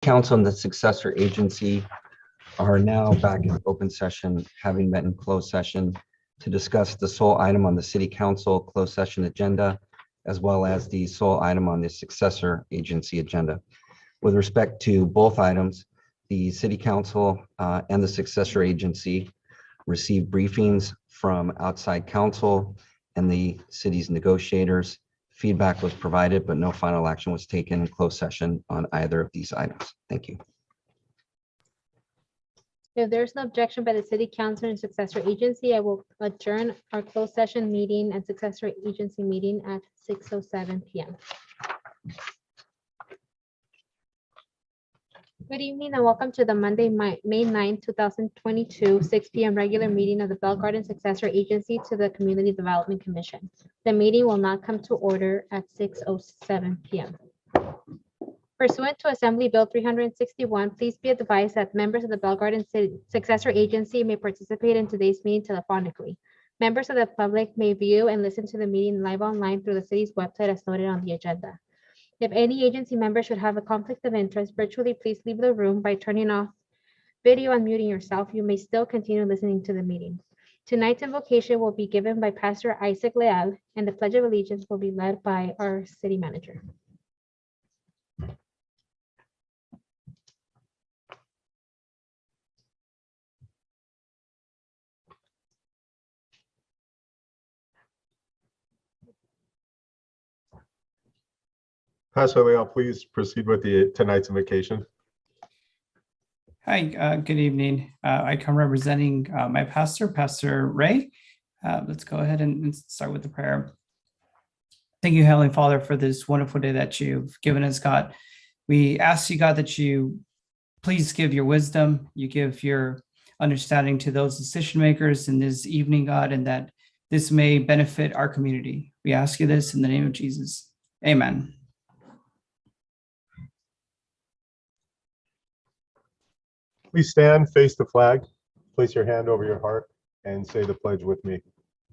Council and the successor agency are now back in open session, having met in closed session to discuss the sole item on the city council closed session agenda, as well as the sole item on the successor agency agenda. With respect to both items, the city council and the successor agency received briefings from outside counsel and the city's negotiators. Feedback was provided, but no final action was taken in closed session on either of these items. Thank you. If there's no objection by the city council and successor agency, I will adjourn our closed session meeting and successor agency meeting at 6:07 p.m. Good evening and welcome to the Monday, May 9, 2022, 6 p.m. regular meeting of the Bell Garden Successor Agency to the Community Development Commission. The meeting will not come to order at 6:07 p.m. Pursuant to Assembly Bill 361, please be advised that members of the Bell Garden Successor Agency may participate in today's meeting telephonically. Members of the public may view and listen to the meeting live online through the city's website as noted on the agenda. If any agency member should have a conflict of interest virtually, please leave the room by turning off video and muting yourself. You may still continue listening to the meeting. Tonight's invocation will be given by Pastor Isaac Leal, and the Pledge of Allegiance will be led by our city manager. Pastor Leal, please proceed with tonight's invocation. Hi, good evening. I come representing my pastor, Pastor Ray. Let's go ahead and start with the prayer. Thank you, Heavenly Father, for this wonderful day that you've given us, God. We ask you, God, that you please give your wisdom, you give your understanding to those decision makers in this evening, God, and that this may benefit our community. We ask you this in the name of Jesus. Amen. Please stand, face the flag, place your hand over your heart, and say the pledge with me.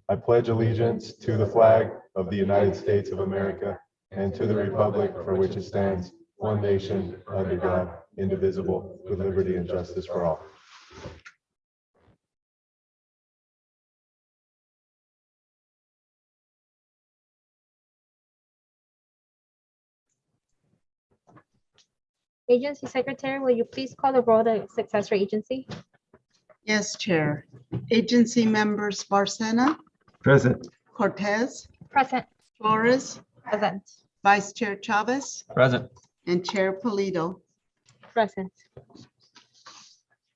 I pledge allegiance to the flag of the United States of America and to the republic for which it stands, one nation, under God, indivisible, with liberty and justice for all. Agency Secretary, will you please call the roll to successor agency? Yes, Chair. Agency members Barcena, Present. Cortez, Present. Flores, Present. Vice Chair Chavez, Present. and Chair Polito. Present.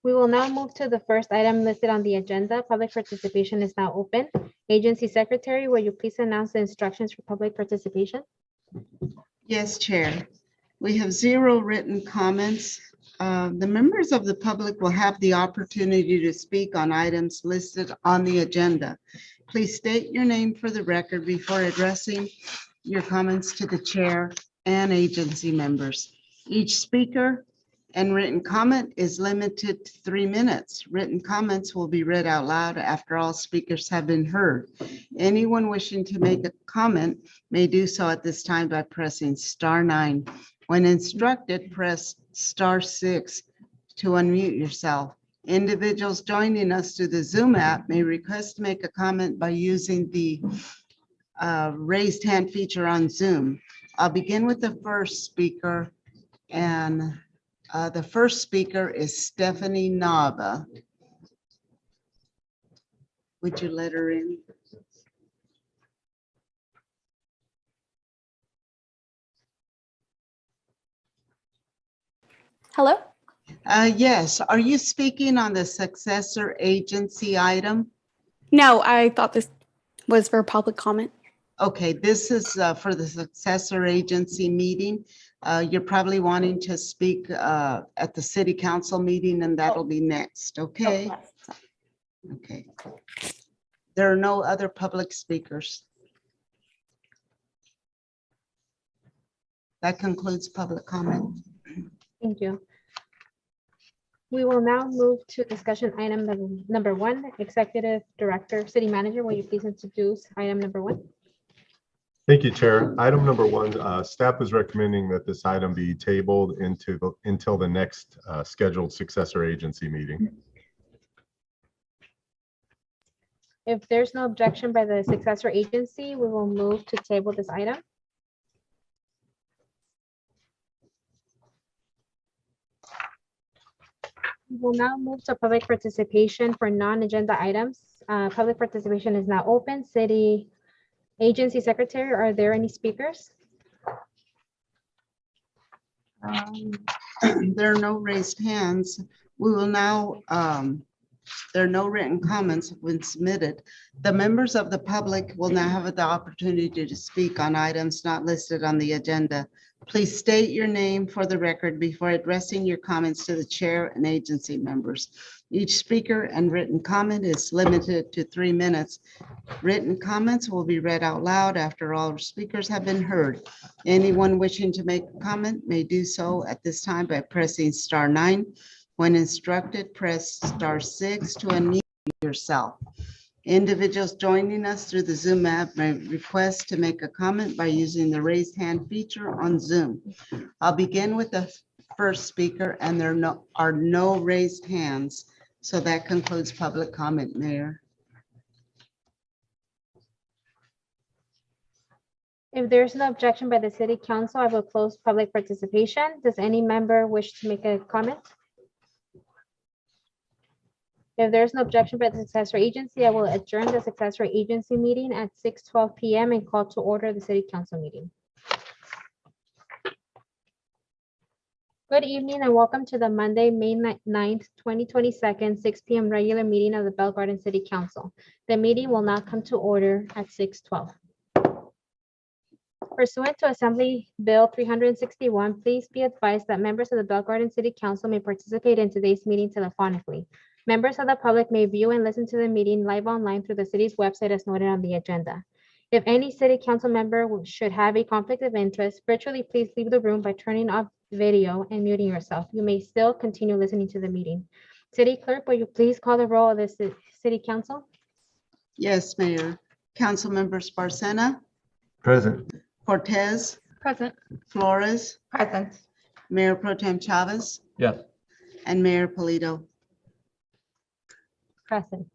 We will now move to the first item listed on the agenda. Public participation is now open. Agency Secretary, will you please announce the instructions for public participation? Yes, Chair. We have 0 written comments. The members of the public will have the opportunity to speak on items listed on the agenda. Please state your name for the record before addressing your comments to the chair and agency members. Each speaker and written comment is limited to 3 minutes. Written comments will be read out loud after all speakers have been heard. Anyone wishing to make a comment may do so at this time by pressing *9. When instructed, press *6 to unmute yourself. Individuals joining us through the Zoom app may request to make a comment by using the raised hand feature on Zoom. I'll begin with the first speaker, and the first speaker is Stephanie Nava. Would you let her in? Hello? Yes, are you speaking on the successor agency item? No, I thought this was for public comment. Okay, this is for the successor agency meeting. You're probably wanting to speak at the city council meeting, and that'll be next, okay? Oh, yes. Okay. There are no other public speakers. That concludes public comment. Thank you. We will now move to discussion item number 1. Executive Director, City Manager, will you please introduce item number 1? Thank you, Chair. Item number one, staff is recommending that this item be tabled until the next scheduled successor agency meeting. If there's no objection by the successor agency, we will move to table this item. We will now move to public participation for non-agenda items. Public participation is now open. City Agency Secretary, are there any speakers? There are no raised hands. We will now, there are no written comments when submitted. The members of the public will now have the opportunity to speak on items not listed on the agenda. Please state your name for the record before addressing your comments to the chair and agency members. Each speaker and written comment is limited to 3 minutes. Written comments will be read out loud after all speakers have been heard. Anyone wishing to make a comment may do so at this time by pressing *9. When instructed, press *6 to unmute yourself. Individuals joining us through the Zoom app may request to make a comment by using the raised hand feature on Zoom. I'll begin with the first speaker, and there are no raised hands. So that concludes public comment, Mayor. If there's no objection by the City Council, I will close public participation. Does any member wish to make a comment? If there's no objection by the successor agency, I will adjourn the successor agency meeting at 6:12 p.m. and call to order the City Council meeting. Good evening and welcome to the Monday, May 9th, 2022, 6 p.m. regular meeting of the Bell Garden City Council. The meeting will now come to order at 6:12. Pursuant to Assembly Bill 361, please be advised that members of the Bell Garden City Council may participate in today's meeting telephonically. Members of the public may view and listen to the meeting live online through the city's website as noted on the agenda. If any city council member should have a conflict of interest, virtually please leave the room by turning off video and muting yourself. You may still continue listening to the meeting. City Clerk, will you please call the roll of the City Council? Yes, Mayor. Councilmember Sparcena, Present. Cortez, Present. Flores, Present. Mayor Pro Tem Chavez, Yes. and Mayor Polito. Present.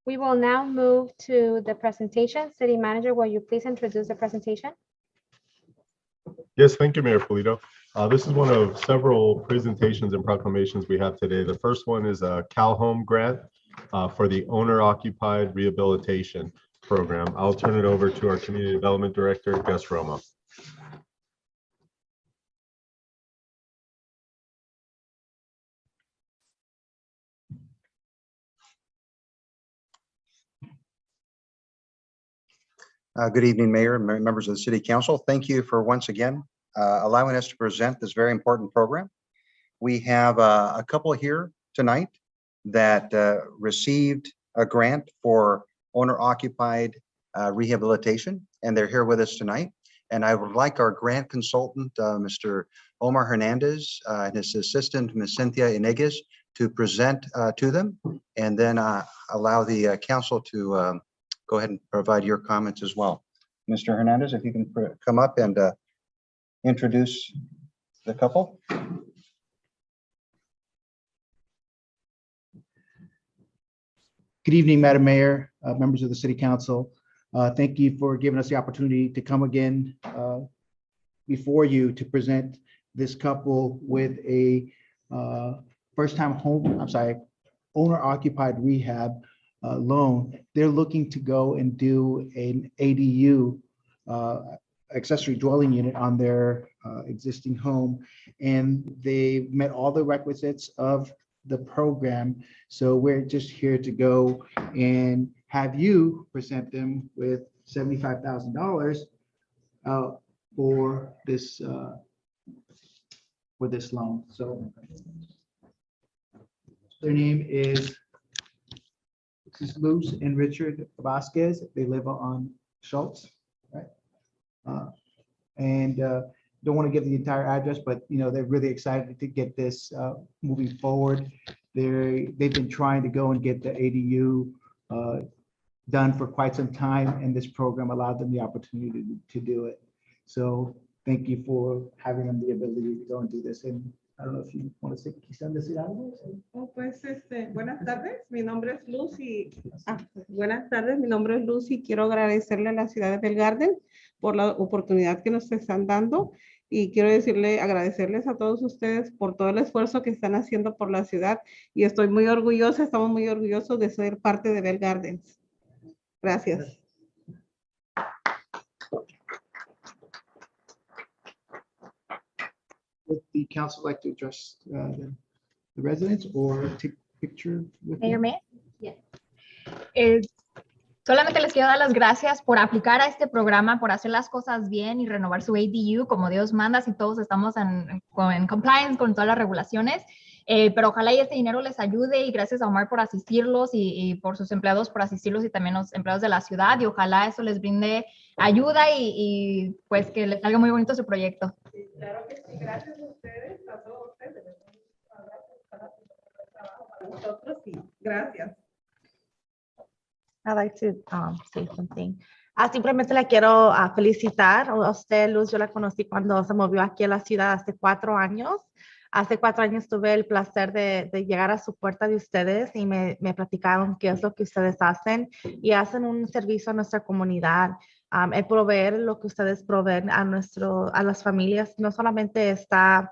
We will now move to the presentation. City Manager, will you please introduce the presentation? Yes, thank you, Mayor Polito. This is one of several presentations and proclamations we have today. The first one is a Cal Home grant for the owner-occupied rehabilitation program. I'll turn it over to our Community Development Director, Gus Romo. Good evening, Mayor and members of the City Council. Thank you for once again allowing us to present this very important program. We have a couple here tonight that received a grant for owner-occupied rehabilitation, and they're here with us tonight. And I would like our grant consultant, Mr. Omar Hernandez, and his assistant, Ms. Cynthia Ineguez, to present to them, and then allow the council to go ahead and provide your comments as well. Mr. Hernandez, if you can come up and introduce the couple. Good evening, Madam Mayor, members of the City Council. Thank you for giving us the opportunity to come again before you to present this couple with a first-time owner-occupied rehab loan. They're looking to go and do an ADU, accessory dwelling unit, on their existing home, and they met all the requisites of the program. So we're just here to go and have you present them with $75,000 for this loan. So their name is Luz and Richard Vasquez. They live on Schultz, right? Don't want to give the entire address, but they're really excited to get this moving forward. They've been trying to go and get the ADU done for quite some time, and this program allowed them the opportunity to do it. So thank you for having them the ability to go and do this. And I don't know if you want to say, quizás decir algo. Oh, pues, buenas tardes, mi nombre es Lucy. Buenas tardes, mi nombre es Lucy. Quiero agradecerle a la ciudad de Belgarden por la oportunidad que nos están dando y quiero agradecerles a todos ustedes por todo el esfuerzo que están haciendo por la ciudad y estoy muy orgullosa, estamos muy orgullosos de ser parte de Belgarden. Gracias. Would the council like to address the residents or take a picture with Mayor them? May. Yes. Solamente les quiero dar las gracias por aplicar a este programa, por hacer las cosas bien y renovar su ADU como Dios manda, si todos estamos en compliance con todas las regulaciones. Pero ojalá y este dinero les ayude y gracias a Omar por asistirlos y por sus empleados por asistirlos y también los empleados de la ciudad y ojalá eso les brinde ayuda y pues que les salga muy bonito su proyecto. Sí, claro que sí, gracias a ustedes, a todos ustedes. Gracias para nosotros y gracias. I'd like to say something. Simplemente le quiero felicitar a usted, Luz. Yo la conocí cuando se movió aquí a la ciudad hace 4 años. Hace 4 años tuve el placer de llegar a su puerta de ustedes y me platicaron qué es lo que ustedes hacen y hacen un servicio a nuestra comunidad. El proveer lo que ustedes proveen a las familias no solamente está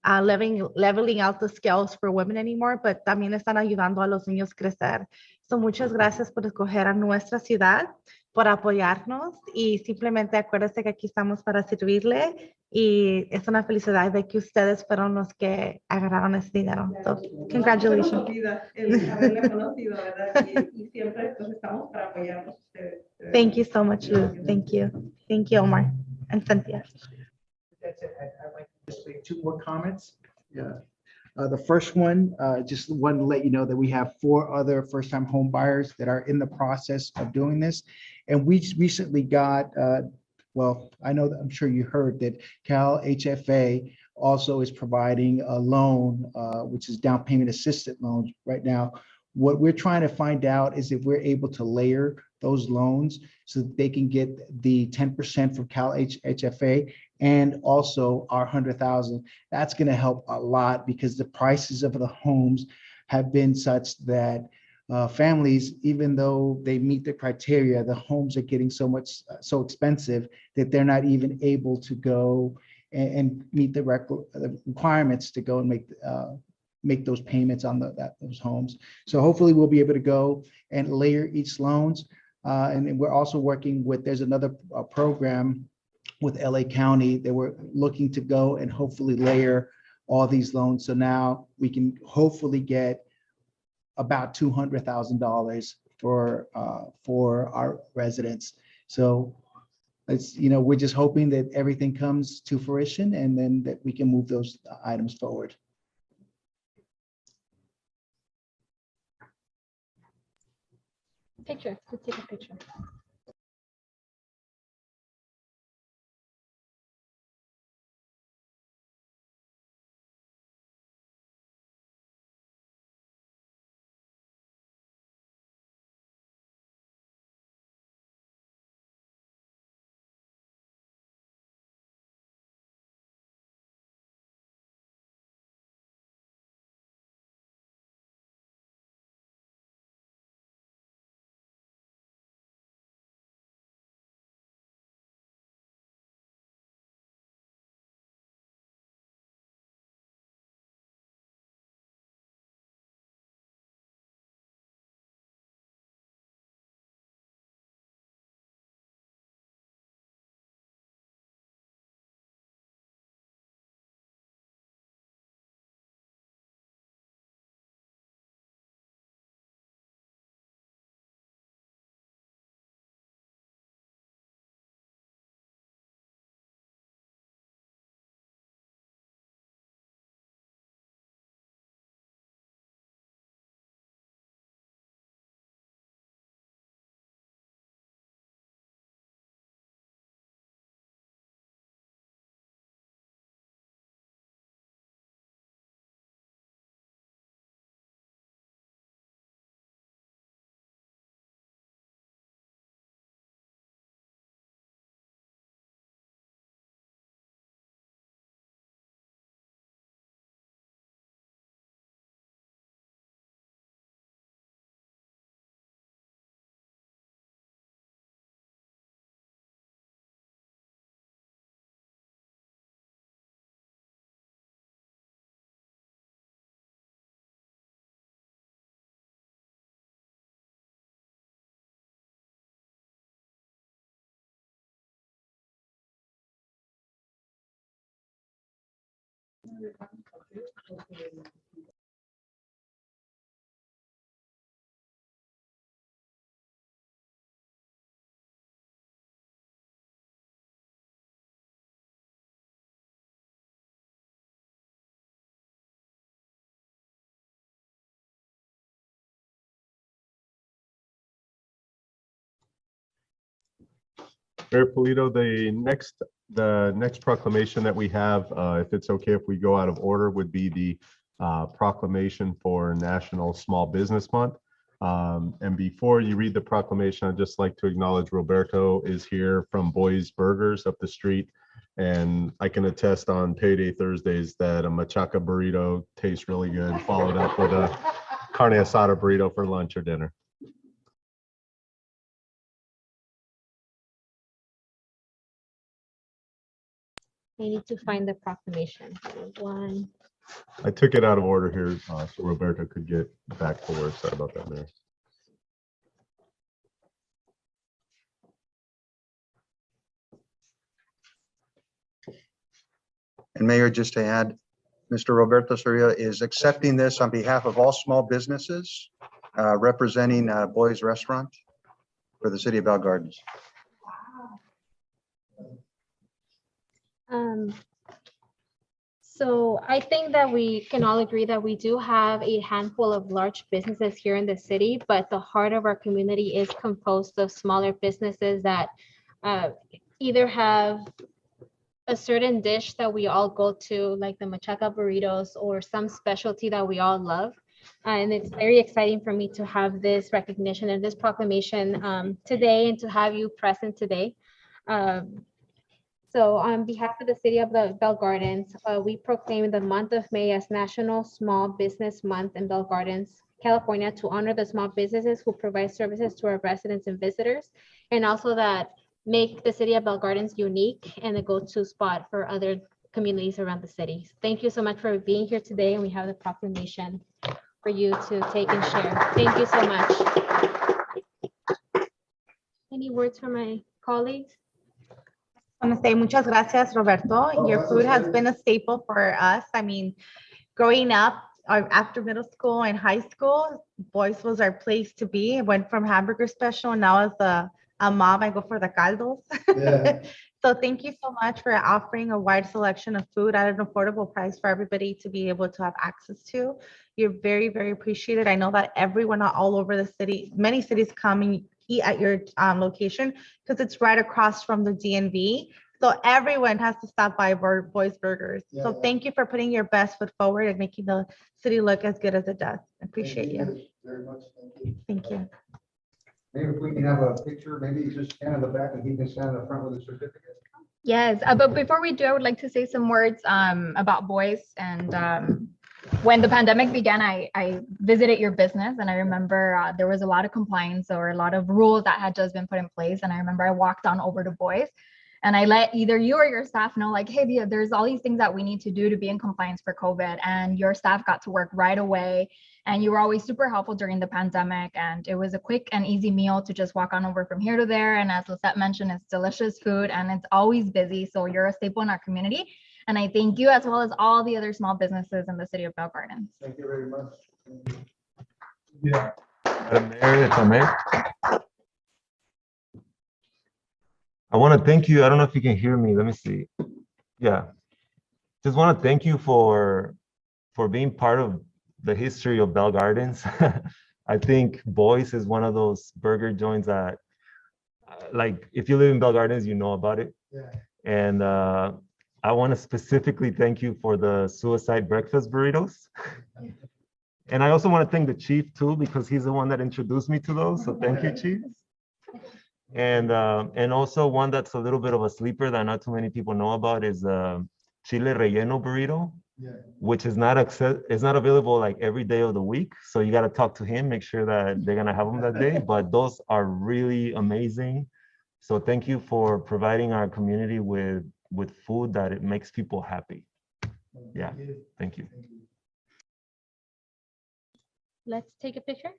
leveling out the scales for women anymore, but también están ayudando a los niños a crecer. So, muchas gracias por escoger a nuestra ciudad, por apoyarnos y simplemente acuérdense que aquí estamos para servirle y es una felicidad de que ustedes fueron los que agarraron ese dinero. So, congratulations. No se nos olvida el haberla conocido, ¿verdad? Y siempre pues, estamos para apoyarlos ustedes. Thank you so much, Luz. Thank you. Thank you, Omar and Cynthia. That's it. I'd like to just make 2 more comments. Yeah. The first one, just wanted to let you know that we have 4 other first-time home buyers that are in the process of doing this. And we recently got, well, I know that I'm sure you heard that Cal HFA also is providing a loan, which is down payment assistance loans right now. What we're trying to find out is if we're able to layer those loans so that they can get the 10% from Cal HFA and also our 100,000. That's going to help a lot because the prices of the homes have been such that families, even though they meet the criteria, the homes are getting so expensive that they're not even able to go and meet the requirements to go and make those payments on those homes. So hopefully we'll be able to go and layer each loans. And we're also working with, there's another program with LA County that we're looking to go and hopefully layer all these loans. So now we can hopefully get about $200,000 for our residents. So it's, we're just hoping that everything comes to fruition and then that we can move those items forward. Picture, let's take a picture. Mayor Polito, the next proclamation that we have, if it's okay if we go out of order, would be the proclamation for National Small Business Month. And before you read the proclamation, I'd just like to acknowledge Roberto is here from Boy's Burgers up the street. And I can attest on payday Thursdays that a machaca burrito tastes really good, followed up with a carne asada burrito for lunch or dinner. I need to find the proclamation. One. I took it out of order here, so Roberto could get back to work. Sorry about that, Mayor. And Mayor, just to add, Mr. Roberto Soria is accepting this on behalf of all small businesses, representing Boy's Restaurant for the city of Bell Gardens. So I think that we can all agree that we do have a handful of large businesses here in the city, but the heart of our community is composed of smaller businesses that either have a certain dish that we all go to, like the machaca burritos, or some specialty that we all love. And it's very exciting for me to have this recognition and this proclamation today, and to have you present today. So on behalf of the city of the Bell Gardens, we proclaim the month of May as National Small Business Month in Bell Gardens, California, to honor the small businesses who provide services to our residents and visitors, and also that make the city of Bell Gardens unique and a go-to spot for other communities around the city. Thank you so much for being here today, and we have the proclamation for you to take and share. Thank you so much. Any words from my colleagues? I want to say muchas gracias, Roberto. Your food has been a staple for us. I mean, growing up after middle school and high school, Boys was our place to be. I went from hamburger special, and now as a mom, I go for the caldos. Yeah. So thank you so much for offering a wide selection of food at an affordable price for everybody to be able to have access to. You're very, very appreciated. I know that everyone all over the city, many cities come and eat at your location because it's right across from the DNV. So everyone has to stop by Boys Burgers. Yeah, So yeah. thank you for putting your best foot forward and making the city look as good as it does. I appreciate you. Very much. Thank you. Thank you. Maybe if we can have a picture, maybe just stand in the back and he can stand in the front with a certificate. Yes, but before we do, I would like to say some words about Boys. And when the pandemic began, I visited your business, and I remember there was a lot of compliance or a lot of rules that had just been put in place. And I remember I walked on over to Boys, and I let either you or your staff know, like, hey, there's all these things that we need to do to be in compliance for COVID. And your staff got to work right away. And you were always super helpful during the pandemic. And it was a quick and easy meal to just walk on over from here to there. And as Lisette mentioned, it's delicious food and it's always busy. So you're a staple in our community. And I thank you, as well as all the other small businesses in the city of Bell Gardens. Thank you very much. Yeah. Madam Mayor, if I may. I want to thank you. I don't know if you can hear me. Let me see. Yeah. Just want to thank you for being part of the history of Bell Gardens. I think Boyce is one of those burger joints that, like, if you live in Bell Gardens, you know about it. Yeah. And I want to specifically thank you for the suicide breakfast burritos. And I also want to thank the chief too, because he's the one that introduced me to those. So thank you, chief. And also one that's a little bit of a sleeper that not too many people know about is chile relleno burrito. Yeah. Which is not available like every day of the week. So you got to talk to him, make sure that they're going to have them that day. But those are really amazing. So thank you for providing our community with food that it makes people happy. Yeah, thank you. Let's take a picture.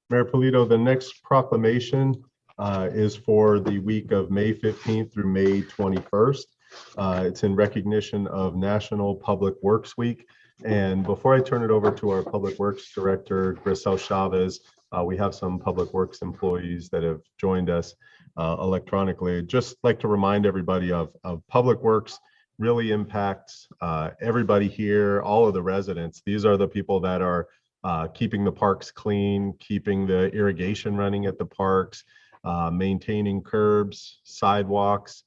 Mayor Polito, the next proclamation is for the week of May 15th through May 21st. It's in recognition of National Public Works Week. And before I turn it over to our Public Works Director, Grisel Chavez, we have some Public Works employees that have joined us electronically. Just like to remind everybody of Public Works really impacts everybody here, all of the residents. These are the people that are keeping the parks clean, keeping the irrigation running at the parks, maintaining curbs, sidewalks,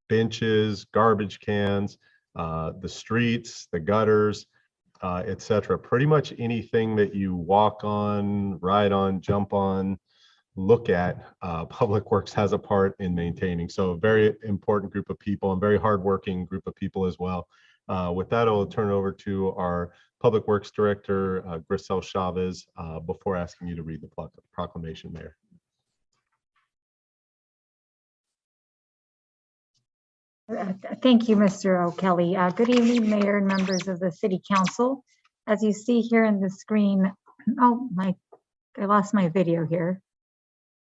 benches, garbage cans, the streets, the gutters, etc. Pretty much anything that you walk on, ride on, jump on, look at, Public Works has a part in maintaining. So a very important group of people and very hardworking group of people as well. With that, I'll turn it over to our Public Works Director, Grisel Chavez, before asking you to read the proclamation, Mayor. Thank you, Mr. O'Kelly. Good evening, Mayor and members of the City Council. As you see here in the screen, I lost my video here.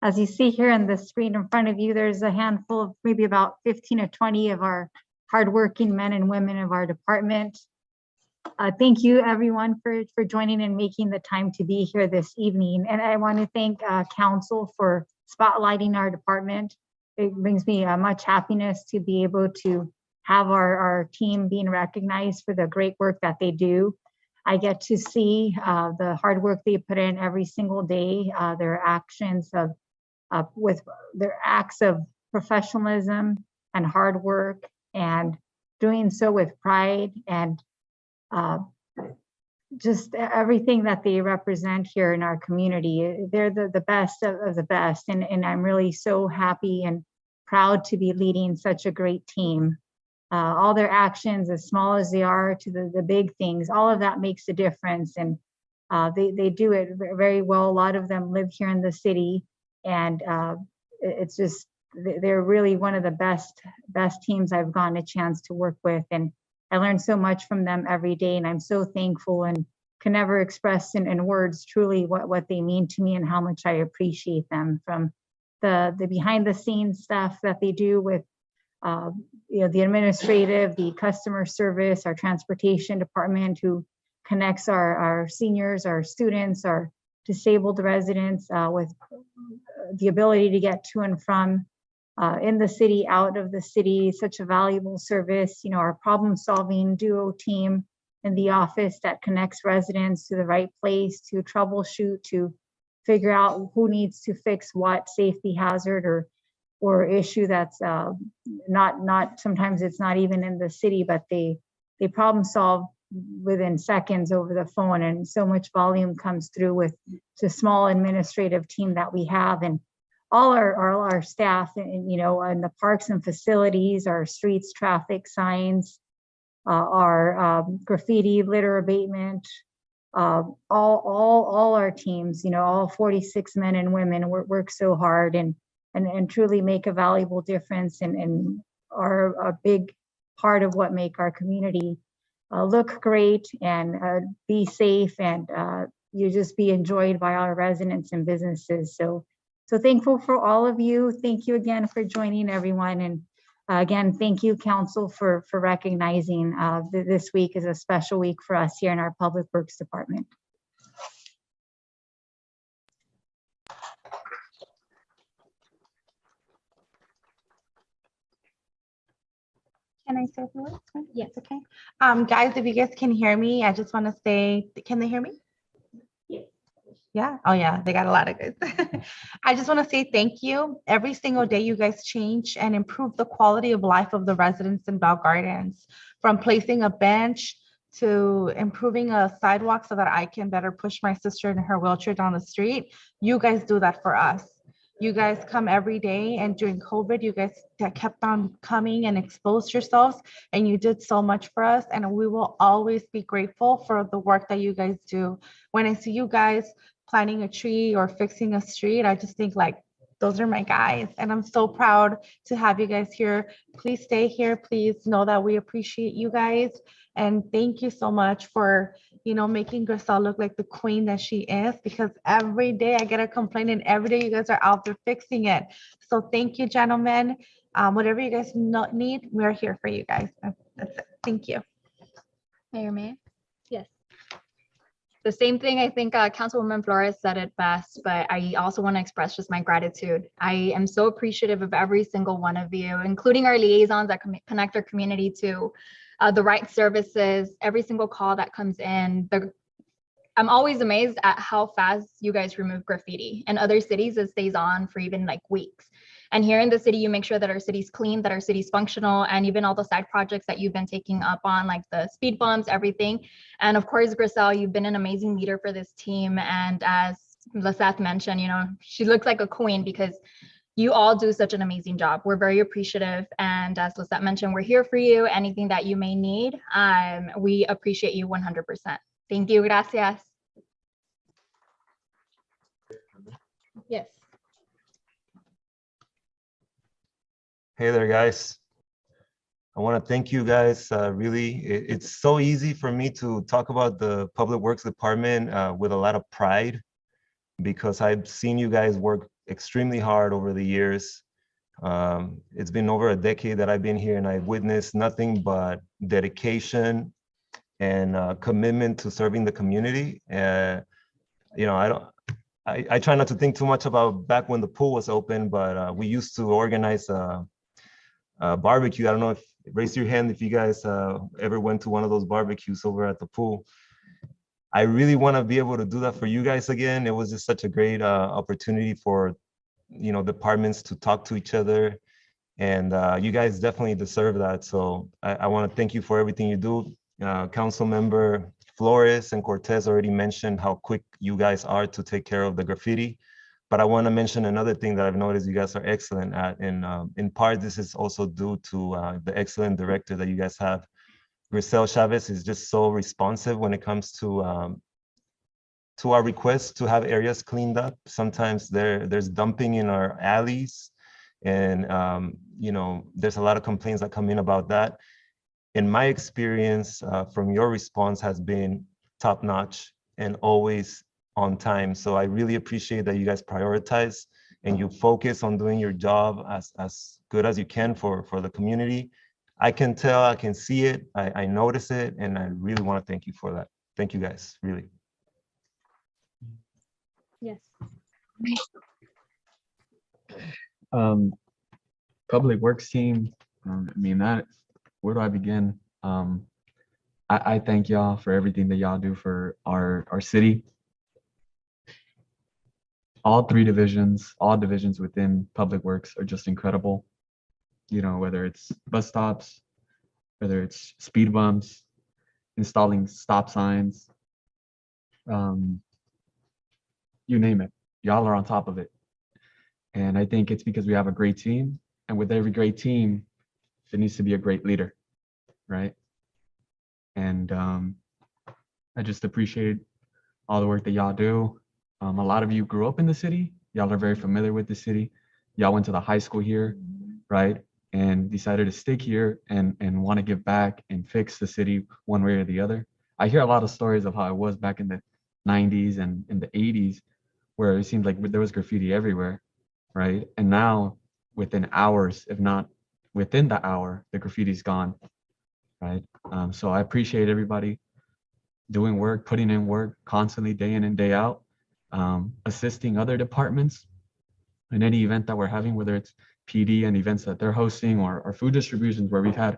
As you see here on the screen in front of you, there's a handful of maybe about 15 or 20 of our hardworking men and women of our department. Thank you everyone for joining and making the time to be here this evening. And I want to thank Council for spotlighting our department. It brings me much happiness to be able to have our team being recognized for the great work that they do. I get to see the hard work they put in every single day, their actions with their acts of professionalism and hard work, and doing so with pride, and just everything that they represent here in our community. They're the best of the best, and I'm really so happy and proud to be leading such a great team. All their actions, as small as they are to the big things, all of that makes a difference, and they do it very well. A lot of them live here in the city, and it's just, they're really one of the best teams I've gotten a chance to work with, and I learn so much from them every day, and I'm so thankful and can never express in words truly what they mean to me and how much I appreciate them. From the behind the scenes stuff that they do with the administrative, the customer service, our transportation department, who connects our seniors, our students, our disabled residents with the ability to get to and from in the city, out of the city, such a valuable service. Our problem solving duo team in the office that connects residents to the right place to troubleshoot, to figure out who needs to fix what safety hazard or issue that's not sometimes it's not even in the city, but they problem solve within seconds over the phone, and so much volume comes through with the small administrative team that we have, and all our staff, and in the parks and facilities, our streets, traffic signs, our graffiti, litter abatement, all our teams, all 46 men and women work so hard and truly make a valuable difference, and are a big part of what make our community look great and be safe, and you just be enjoyed by our residents and businesses. So thankful for all of you. Thank you again for joining, everyone. And again, thank you, Council, for recognizing this week is a special week for us here in our Public Works Department. Can I say a few words? Yes. Okay. Guys, if you guys can hear me, I just want to say, can they hear me? Yeah. Oh yeah, they got a lot of good. I just want to say thank you. Every single day you guys change and improve the quality of life of the residents in Bell Gardens, from placing a bench to improving a sidewalk so that I can better push my sister in her wheelchair down the street. You guys do that for us. You guys come every day, and during COVID, you guys kept on coming and exposed yourselves, and you did so much for us, and we will always be grateful for the work that you guys do. When I see you guys planting a tree or fixing a street, I just think like, those are my guys, and I'm so proud to have you guys here. Please stay here. Please know that we appreciate you guys, and thank you so much for making Grisel look like the queen that she is, because every day I get a complaint and every day you guys are out there fixing it. So thank you, gentlemen. Whatever you guys need, we're here for you guys. That's it. Thank you. Mayor May. Yes. The same thing, I think Councilwoman Flores said it best, but I also want to express just my gratitude. I am so appreciative of every single one of you, including our liaisons that connect our community to the right services, every single call that comes in. I'm always amazed at how fast you guys remove graffiti. In other cities, it stays on for even like weeks. And here in the city, you make sure that our city's clean, that our city's functional, and even all the side projects that you've been taking up on, like the speed bumps, everything. And of course, Grisel, you've been an amazing leader for this team. And as Lisette mentioned, she looks like a queen because you all do such an amazing job. We're very appreciative. And as Lisette mentioned, we're here for you. Anything that you may need, we appreciate you 100%. Thank you. Gracias. Yes. Hey there, guys. I want to thank you guys. Really, it's so easy for me to talk about the Public Works Department with a lot of pride, because I've seen you guys work extremely hard over the years. It's been over a decade that I've been here, and I've witnessed nothing but dedication and commitment to serving the community. I try not to think too much about back when the pool was open, but we used to organize a barbecue. I don't know if, raise your hand if you guys ever went to one of those barbecues over at the pool. I really want to be able to do that for you guys again. It was just such a great opportunity for, departments to talk to each other. And you guys definitely deserve that. So I want to thank you for everything you do. Council member Flores and Cortez already mentioned how quick you guys are to take care of the graffiti. But I want to mention another thing that I've noticed you guys are excellent at. And in part, this is also due to the excellent director that you guys have. Grisel Chavez is just so responsive when it comes to our requests to have areas cleaned up. Sometimes there's dumping in our alleys, and there's a lot of complaints that come in about that. In my experience, from your response has been top notch and always on time. So I really appreciate that you guys prioritize and you focus on doing your job as good as you can for the community. I can tell, I can see it, I notice it, and I really want to thank you for that. Thank you guys, really. Yes. Public Works team, where do I begin? I thank y'all for everything that y'all do for our city. All divisions within Public Works are just incredible. Whether it's bus stops, whether it's speed bumps, installing stop signs, you name it, y'all are on top of it. And I think it's because we have a great team, and with every great team, there needs to be a great leader, right? And I just appreciate all the work that y'all do. A lot of you grew up in the city. Y'all are very familiar with the city. Y'all went to the high school here, right? And decided to stick here and want to give back and fix the city one way or the other. I hear a lot of stories of how it was back in the 90s and in the 80s, where it seemed like there was graffiti everywhere, right? And now within hours, if not within the hour, the graffiti's gone, right? So I appreciate everybody doing work, putting in work constantly, day in and day out, assisting other departments in any event that we're having, whether it's PD and events that they're hosting or food distributions where we've had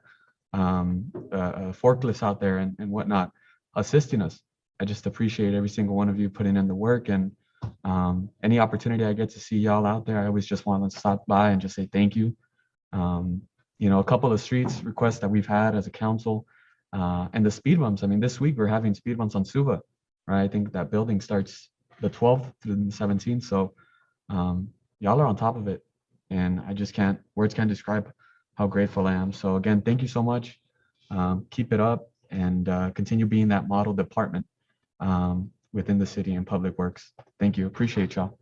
forklifts out there and whatnot, assisting us. I just appreciate every single one of you putting in the work, and any opportunity I get to see y'all out there, I always just want to stop by and just say thank you. A couple of streets requests that we've had as a council, and the speed bumps. This week we're having speed bumps on Suba, right? I think that building starts the 12th through the 17th. So y'all are on top of it, and words can't describe how grateful I am. So again, thank you so much. Keep it up and continue being that model department within the city and Public Works. Thank you. Appreciate y'all.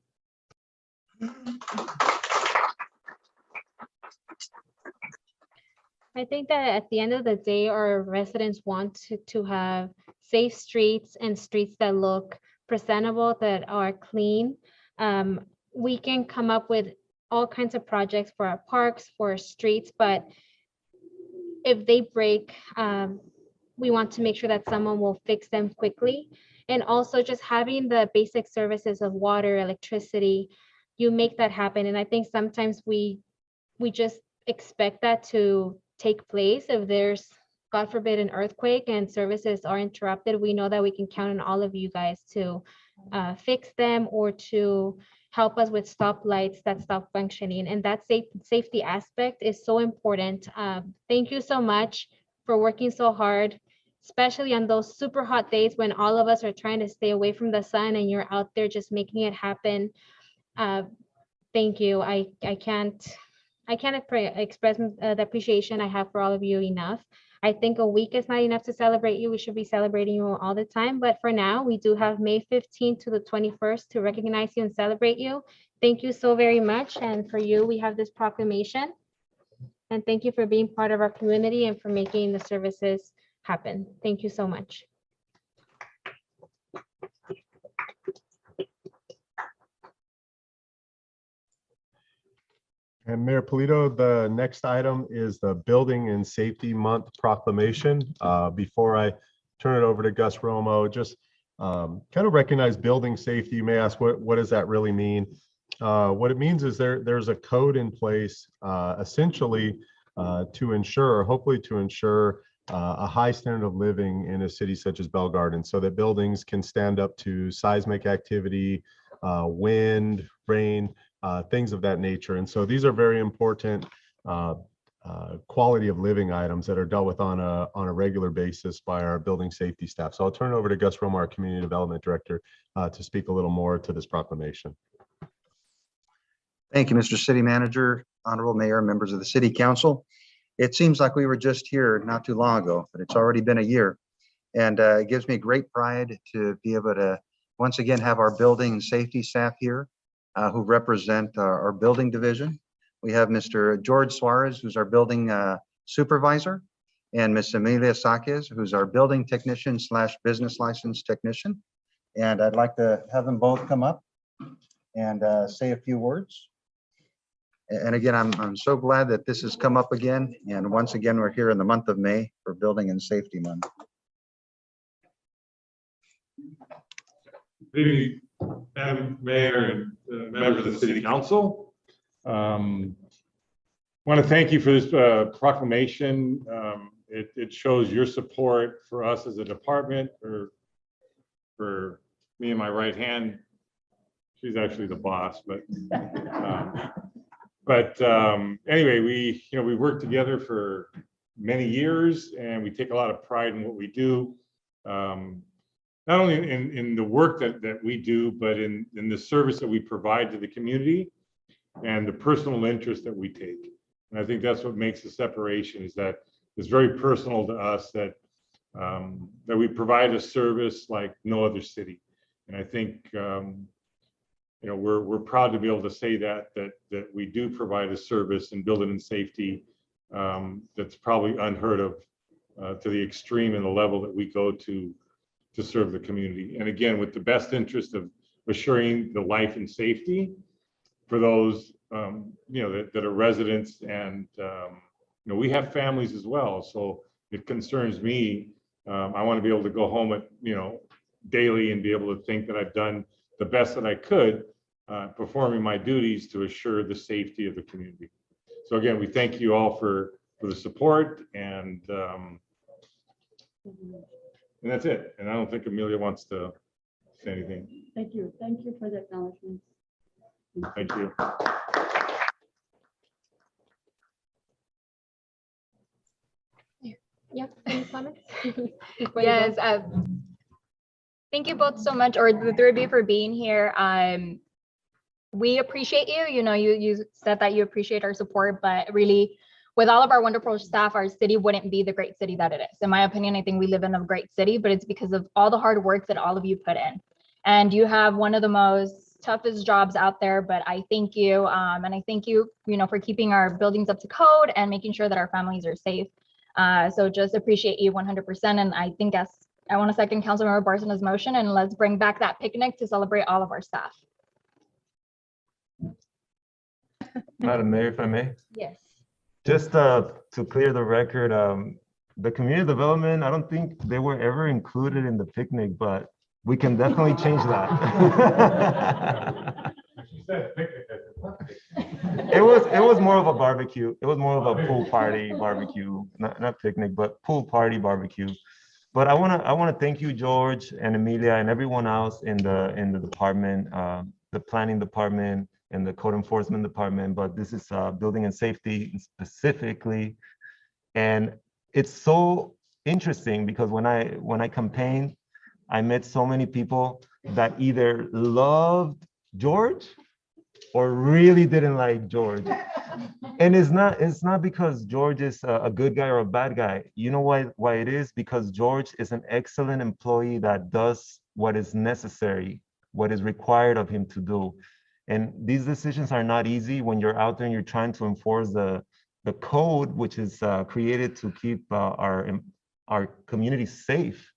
I think that at the end of the day, our residents want to have safe streets and streets that look presentable, that are clean. We can come up with all kinds of projects for our parks, for our streets, but if they break, we want to make sure that someone will fix them quickly. And also just having the basic services of water, electricity, you make that happen. And I think sometimes we just expect that to take place. If there's, God forbid, an earthquake and services are interrupted, we know that we can count on all of you guys to fix them or to help us with stoplights that stop functioning. And that safety aspect is so important. Thank you so much for working so hard, especially on those super hot days when all of us are trying to stay away from the sun and you're out there just making it happen. Thank you. I can't express the appreciation I have for all of you enough. I think a week is not enough to celebrate you. We should be celebrating you all the time. But for now, we do have May 15th to the 21st to recognize you and celebrate you. Thank you so very much. And for you, we have this proclamation. And thank you for being part of our community and for making the services happen. Thank you so much. And Mayor Polito, the next item is the Building and Safety Month proclamation. Before I turn it over to Gus Romo, just kind of recognize building safety. You may ask, what does that really mean? What it means is there's a code in place essentially to ensure, hopefully to ensure a high standard of living in a city such as Bell Garden, so that buildings can stand up to seismic activity, wind, rain, things of that nature. And so these are very important quality of living items that are dealt with on a regular basis by our building safety staff. So I'll turn it over to Gus Romo, our Community Development Director, to speak a little more to this proclamation. Thank you, Mr. City Manager, Honorable Mayor, members of the City Council. It seems like we were just here not too long ago, but it's already been a year. And it gives me great pride to be able to once again have our building and safety staff here who represent our building division. We have Mr. George Suarez, who's our building supervisor, and Ms. Emilia Saquez, who's our building technician / business license technician. And I'd like to have them both come up and say a few words. And again, I'm so glad that this has come up again. And once again, we're here in the month of May for Building and Safety Month. Good evening, Madam Mayor and members of the City Council. Want to thank you for this proclamation. It shows your support for us as a department, or for me and my right hand. She's actually the boss, but anyway, we worked together for many years, and we take a lot of pride in what we do. Not only in the work that we do, but in the service that we provide to the community and the personal interest that we take. And I think that's what makes the separation, is that it's very personal to us that that we provide a service like no other city. And I think we're proud to be able to say that we do provide a service in building and safety that's probably unheard of to the extreme and the level that we go to serve the community. And again, with the best interest of assuring the life and safety for those that are residents, and we have families as well. So it concerns me. I want to be able to go home at daily and be able to think that I've done the best that I could performing my duties to assure the safety of the community. So again, we thank you all for the support, and that's it. And I don't think Amelia wants to say anything. Thank you. Thank you for the acknowledgement. Thank you. Yeah, any comments? Yes, thank you both so much, or the three of you, for being here. We appreciate you. You said that you appreciate our support, but really, with all of our wonderful staff, our city wouldn't be the great city that it is. In my opinion, I think we live in a great city, but it's because of all the hard work that all of you put in. And you have one of the most toughest jobs out there, but I thank you. And I thank you, for keeping our buildings up to code and making sure that our families are safe. So just appreciate you 100%. And I think I want to second Councilmember Barcena's motion, and let's bring back that picnic to celebrate all of our staff. Madam Mayor, if I may, Yes. just to clear the record, the community development, I don't think they were ever included in the picnic, but we can definitely change that. It was more of a barbecue. It was more of a pool party barbecue, not picnic, but pool party barbecue. But I wanna thank you, George and Emilia, and everyone else in the department, the planning department and the code enforcement department. But this is building and safety specifically, and it's so interesting because when I campaigned, I met so many people that either loved George or really didn't like George. And it's not because George is a good guy or a bad guy. You know why it is? Because George is an excellent employee that does what is necessary, what is required of him to do. And these decisions are not easy when you're out there and you're trying to enforce the code, which is created to keep our community safe.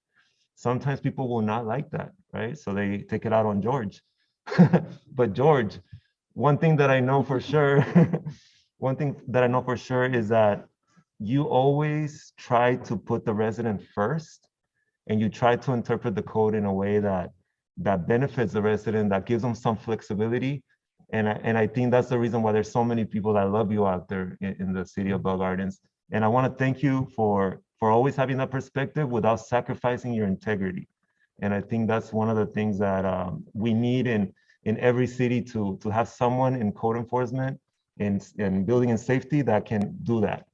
Sometimes people will not like that, right? So they take it out on George. But George, one thing that I know for sure, is that you always try to put the resident first, and you try to interpret the code in a way that benefits the resident, that gives them some flexibility. And I think that's the reason why there's so many people that love you out there in the city of Bell Gardens. And I want to thank you for always having that perspective without sacrificing your integrity. And I think that's one of the things that we need in every city, to have someone in code enforcement and building and safety that can do that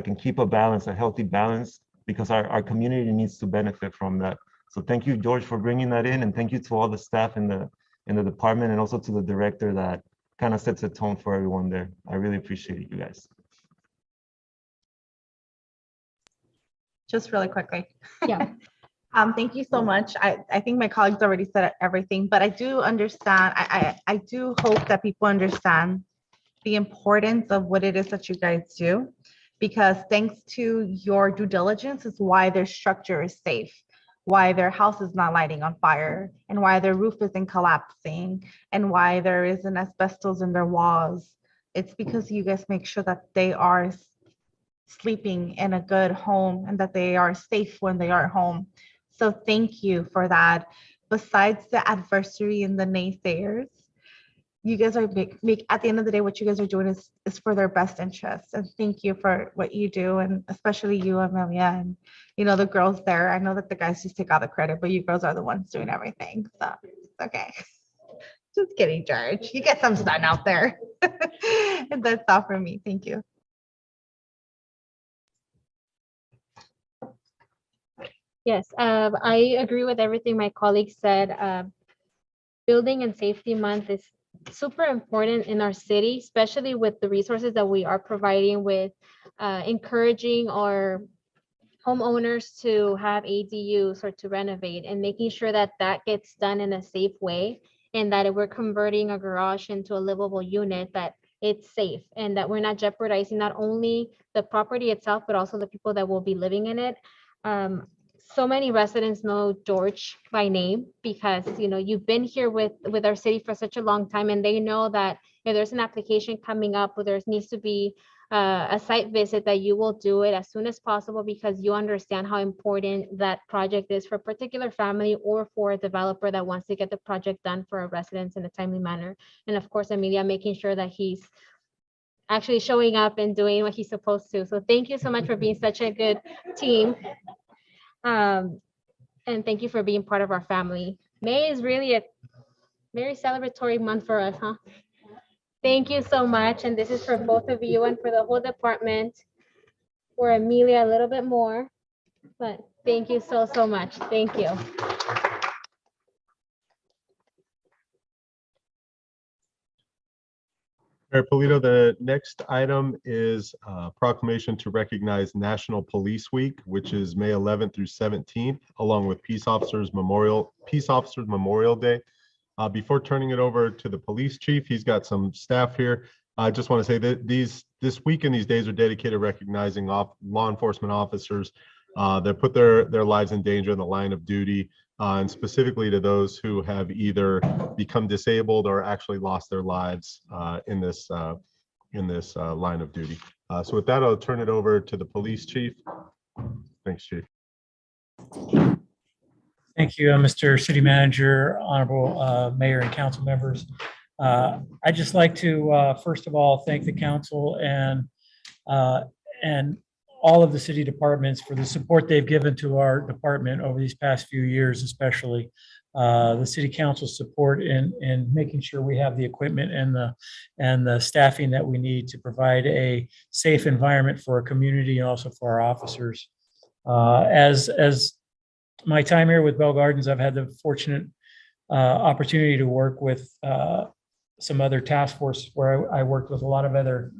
can keep a balance, a healthy balance, because our community needs to benefit from that. So thank you, George, for bringing that in, and thank you to all the staff in the department, and also to the director that kind of sets a tone for everyone there. I really appreciate it, you guys. Just really quickly. Yeah. Thank you so much. I think my colleagues already said everything, but I do understand, I do hope that people understand the importance of what it is that you guys do, because thanks to your due diligence is why their structure is safe, why their house is not lighting on fire, and why their roof isn't collapsing, and why there isn't asbestos in their walls. It's because you guys make sure that they are sleeping in a good home and that they are safe when they are home. So thank you for that. Besides the adversary and the naysayers, you guys are at the end of the day, what you guys are doing is for their best interests. And thank you for what you do, and especially you, Amelia, and the girls there. I know that the guys just take all the credit, but you girls are the ones doing everything. So it's okay. Just kidding, George. You get some sun out there. And that's all for me. Thank you. Yes, I agree with everything my colleague said. Building and Safety Month is super important in our city, especially with the resources that we are providing with encouraging our homeowners to have ADUs or to renovate, and making sure that that gets done in a safe way, and that if we're converting a garage into a livable unit, that it's safe and that we're not jeopardizing not only the property itself, but also the people that will be living in it. So many residents know George by name because you've been here with our city for such a long time, and they know that if there's an application coming up, or there needs to be a site visit, that you will do it as soon as possible, because you understand how important that project is for a particular family or for a developer that wants to get the project done for our residents in a timely manner. And of course, Emilia, making sure that he's actually showing up and doing what he's supposed to. So thank you so much for being such a good team. And thank you for being part of our family. May is really a very celebratory month for us, huh? Thank you so much. And this is for both of you and for the whole department. For Emilia, a little bit more, but thank you so much. Thank you. Mayor Polito, the next item is proclamation to recognize National Police Week, which is May 11th through 17th, along with Peace Officers Memorial Day. Before turning it over to the police chief, he's got some staff here. I just want to say that this week and these days are dedicated to recognizing law enforcement officers that put their lives in danger in the line of duty, and specifically to those who have either become disabled or actually lost their lives in this line of duty. So with that, I'll turn it over to the police chief. Thanks, Chief. Thank you, Mr. City Manager, Honorable Mayor and council members. I'd just like to, first of all, thank the council and all of the city departments for the support they've given to our department over these past few years, especially the city council support in making sure we have the equipment and the staffing that we need to provide a safe environment for our community and also for our officers. As my time here with Bell Gardens, I've had the fortunate opportunity to work with some other task forces where I worked with a lot of other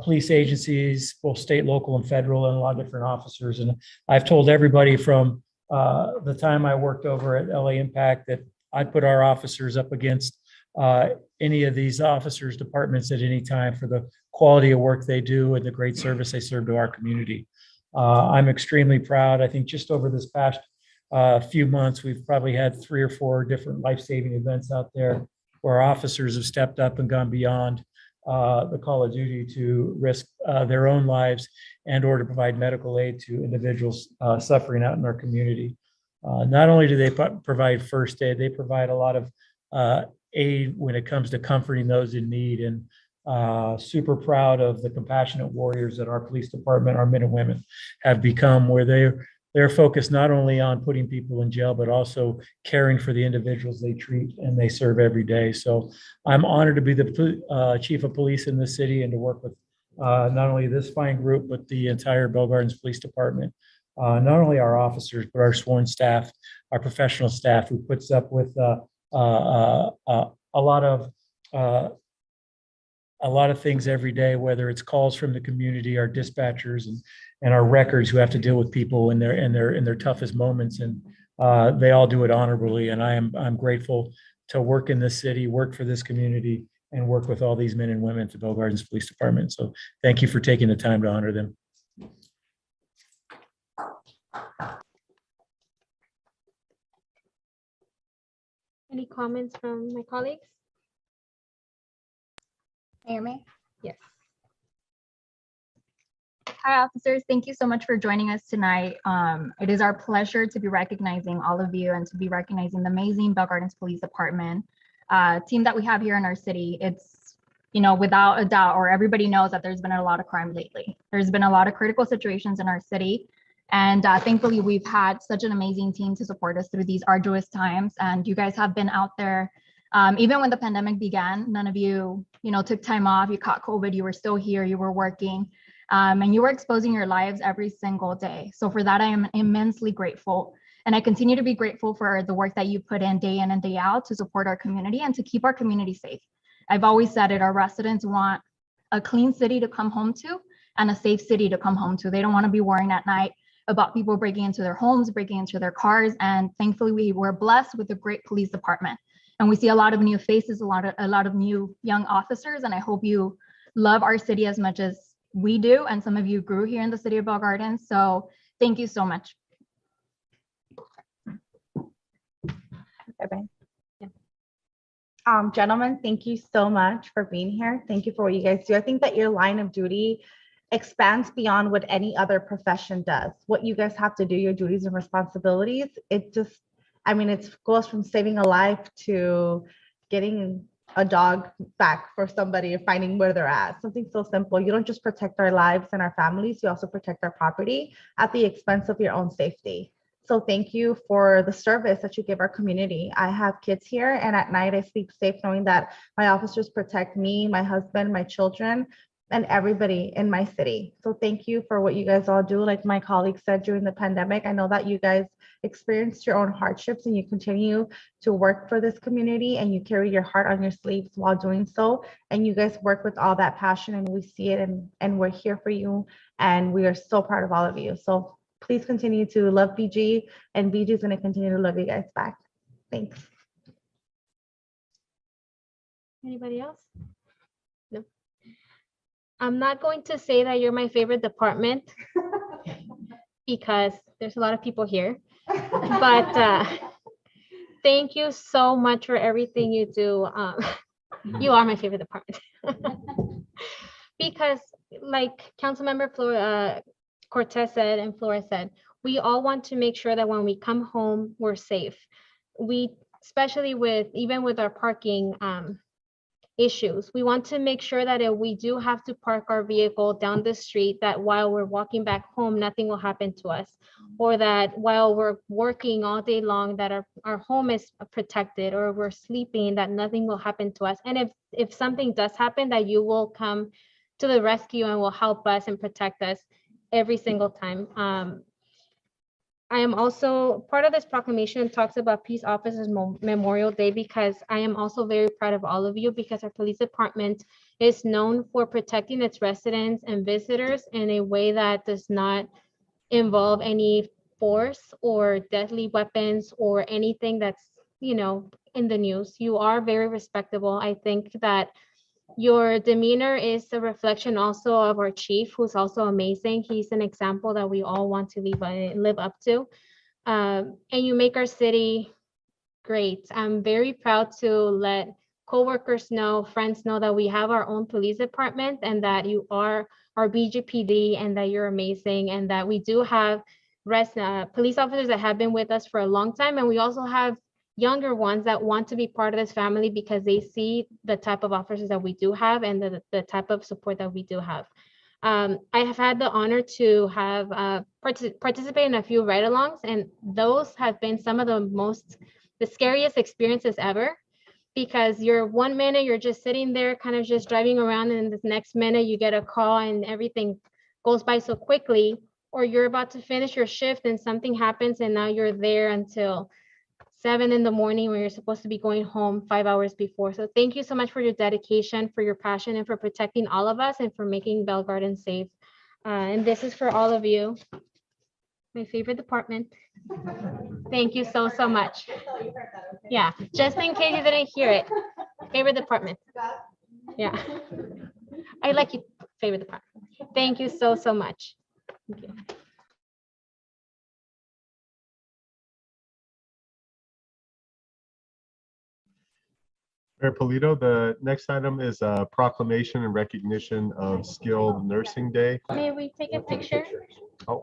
police agencies, both state, local, and federal, and a lot of different officers. And I've told everybody from the time I worked over at LA Impact that I'd put our officers up against any of these officers' departments at any time for the quality of work they do and the great service they serve to our community. I'm extremely proud. I think just over this past few months, we've probably had 3 or 4 different life-saving events out there where officers have stepped up and gone beyond the call of duty to risk their own lives and or to provide medical aid to individuals suffering out in our community. Not only do they provide first aid, they provide a lot of aid when it comes to comforting those in need. And super proud of the compassionate warriors that our police department, our men and women, have become, where they're focused not only on putting people in jail, but also caring for the individuals they treat and they serve every day. So I'm honored to be the chief of police in this city and to work with not only this fine group, but the entire Bell Gardens Police Department. Not only our officers, but our sworn staff, our professional staff who puts up with a lot of things every day, whether it's calls from the community, our dispatchers, and our records who have to deal with people in their toughest moments, and they all do it honorably. And I'm grateful to work in this city, work for this community, and work with all these men and women at the Bell Gardens Police Department. So thank you for taking the time to honor them. Any comments from my colleagues? Mayor May? Yes. Hi, officers. Thank you so much for joining us tonight. It is our pleasure to be recognizing all of you and to be recognizing the amazing Bell Gardens Police Department team that we have here in our city. It's, without a doubt, or everybody knows that there's been a lot of crime lately. There's been a lot of critical situations in our city. And thankfully, we've had such an amazing team to support us through these arduous times. And you guys have been out there. Even when the pandemic began, none of you, took time off, you caught COVID, you were still here, you were working, and you were exposing your lives every single day. So for that, I am immensely grateful. And I continue to be grateful for the work that you put in and day out to support our community and to keep our community safe. I've always said it, our residents want a clean city to come home to and a safe city to come home to. They don't want to be worrying at night about people breaking into their homes, breaking into their cars. And thankfully, we were blessed with a great police department. And we see a lot of new faces, a lot of new young officers. And I hope you love our city as much as we do. And some of you grew here in the city of Bell Gardens. So thank you so much. Bye-bye. Gentlemen, thank you so much for being here. Thank you for what you guys do. I think that your line of duty expands beyond what any other profession does. What you guys have to do, your duties and responsibilities, it goes from saving a life to getting a dog back for somebody or finding where they're at. Something so simple. You don't just protect our lives and our families, you also protect our property at the expense of your own safety. So thank you for the service that you give our community. I have kids here, and at night I sleep safe knowing that my officers protect me, my husband, my children, and everybody in my city. So thank you for what you guys all do. Like my colleague said, during the pandemic, I know that you guys experienced your own hardships and you continue to work for this community and you carry your heart on your sleeves while doing so. And you guys work with all that passion, and we see it, and we're here for you. And we are so proud of all of you. So please continue to love BG, and BG is going to continue to love you guys back. Thanks. Anybody else? No. I'm not going to say that you're my favorite department because there's a lot of people here. But thank you so much for everything you do. You are my favorite department. Because like Councilmember Cortez said and Flores said, we all want to make sure that when we come home, we're safe. We, especially even with our parking issues, we want to make sure that if we do have to park our vehicle down the street, that while we're walking back home, nothing will happen to us. Or that while we're working all day long, that our home is protected, or we're sleeping, that nothing will happen to us. And if something does happen, that you will come to the rescue and will help us and protect us every single time. I am also part of this proclamation talks about Peace Officers Memorial Day, because I am also very proud of all of you, because our police department is known for protecting its residents and visitors in a way that does not involve any force or deadly weapons or anything that's, in the news. You are very respectable. I think that your demeanor is a reflection also of our chief, who's also amazing. He's an example that we all want to live up to. And you make our city great. I'm very proud to let coworkers know, friends know that we have our own police department, and that you are our BGPD, and that you're amazing, and that we do have police officers that have been with us for a long time. And we also have younger ones that want to be part of this family, because they see the type of officers that we do have, and the type of support that we do have. I have had the honor to have participate in a few ride-alongs, and those have been some of the scariest experiences ever, because you're 1 minute you're just sitting there kind of just driving around, and the next minute you get a call and everything goes by so quickly, or you're about to finish your shift and something happens and now you're there until 7 in the morning when you're supposed to be going home 5 hours before. So thank you so much for your dedication, for your passion, and for protecting all of us, and for making Bell Garden safe. And this is for all of you, my favorite department. Thank you so, so much. Yeah, just in case you didn't hear it, favorite department. Yeah, I like you, favorite department. Thank you so, so much. Thank you. Mayor Polito, the next item is a proclamation and recognition of Skilled Nursing Day. May we take a picture? Oh.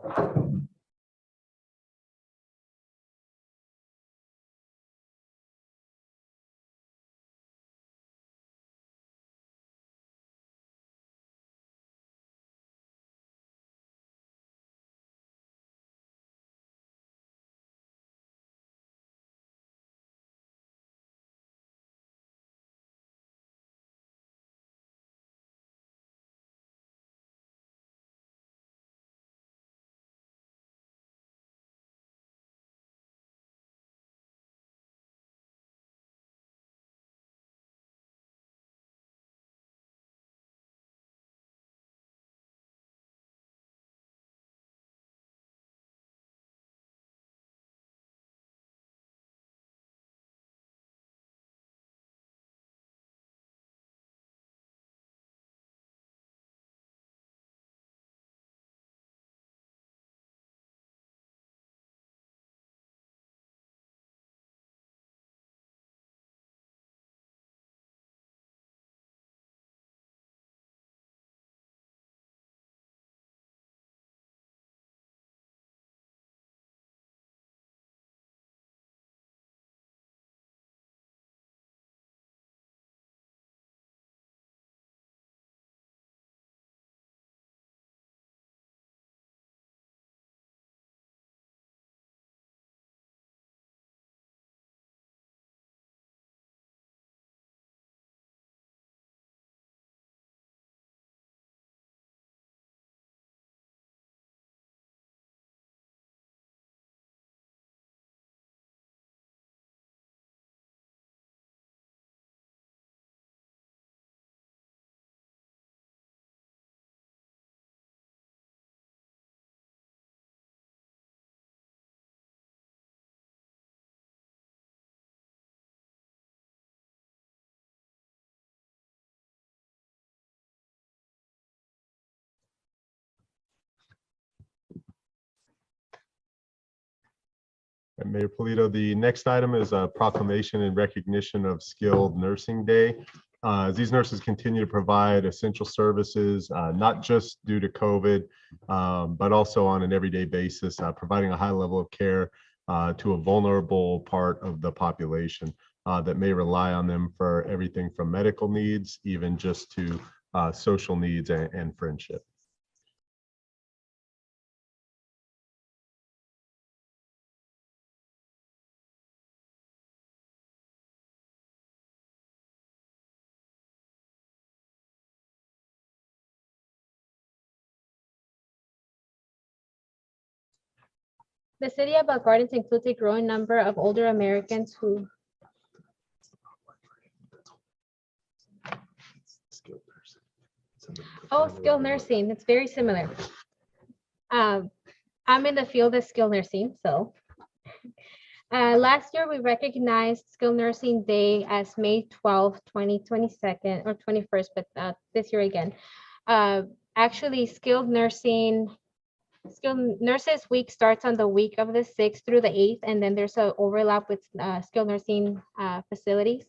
And Mayor Polito, the next item is a proclamation in recognition of Skilled Nursing Day. As these nurses continue to provide essential services, not just due to COVID, but also on an everyday basis, providing a high level of care to a vulnerable part of the population that may rely on them for everything from medical needs, even just to social needs and friendship. The city of Bell Gardens includes a growing number of older Americans who skilled nursing. It's very similar. I'm in the field of skilled nursing, so. Last year, we recognized Skilled Nursing Day as May 12th, 2022 or 21st, but this year again. Actually, Skilled Nurses Week starts on the week of the 6th through the 8th, and then there's an overlap with skilled nursing facilities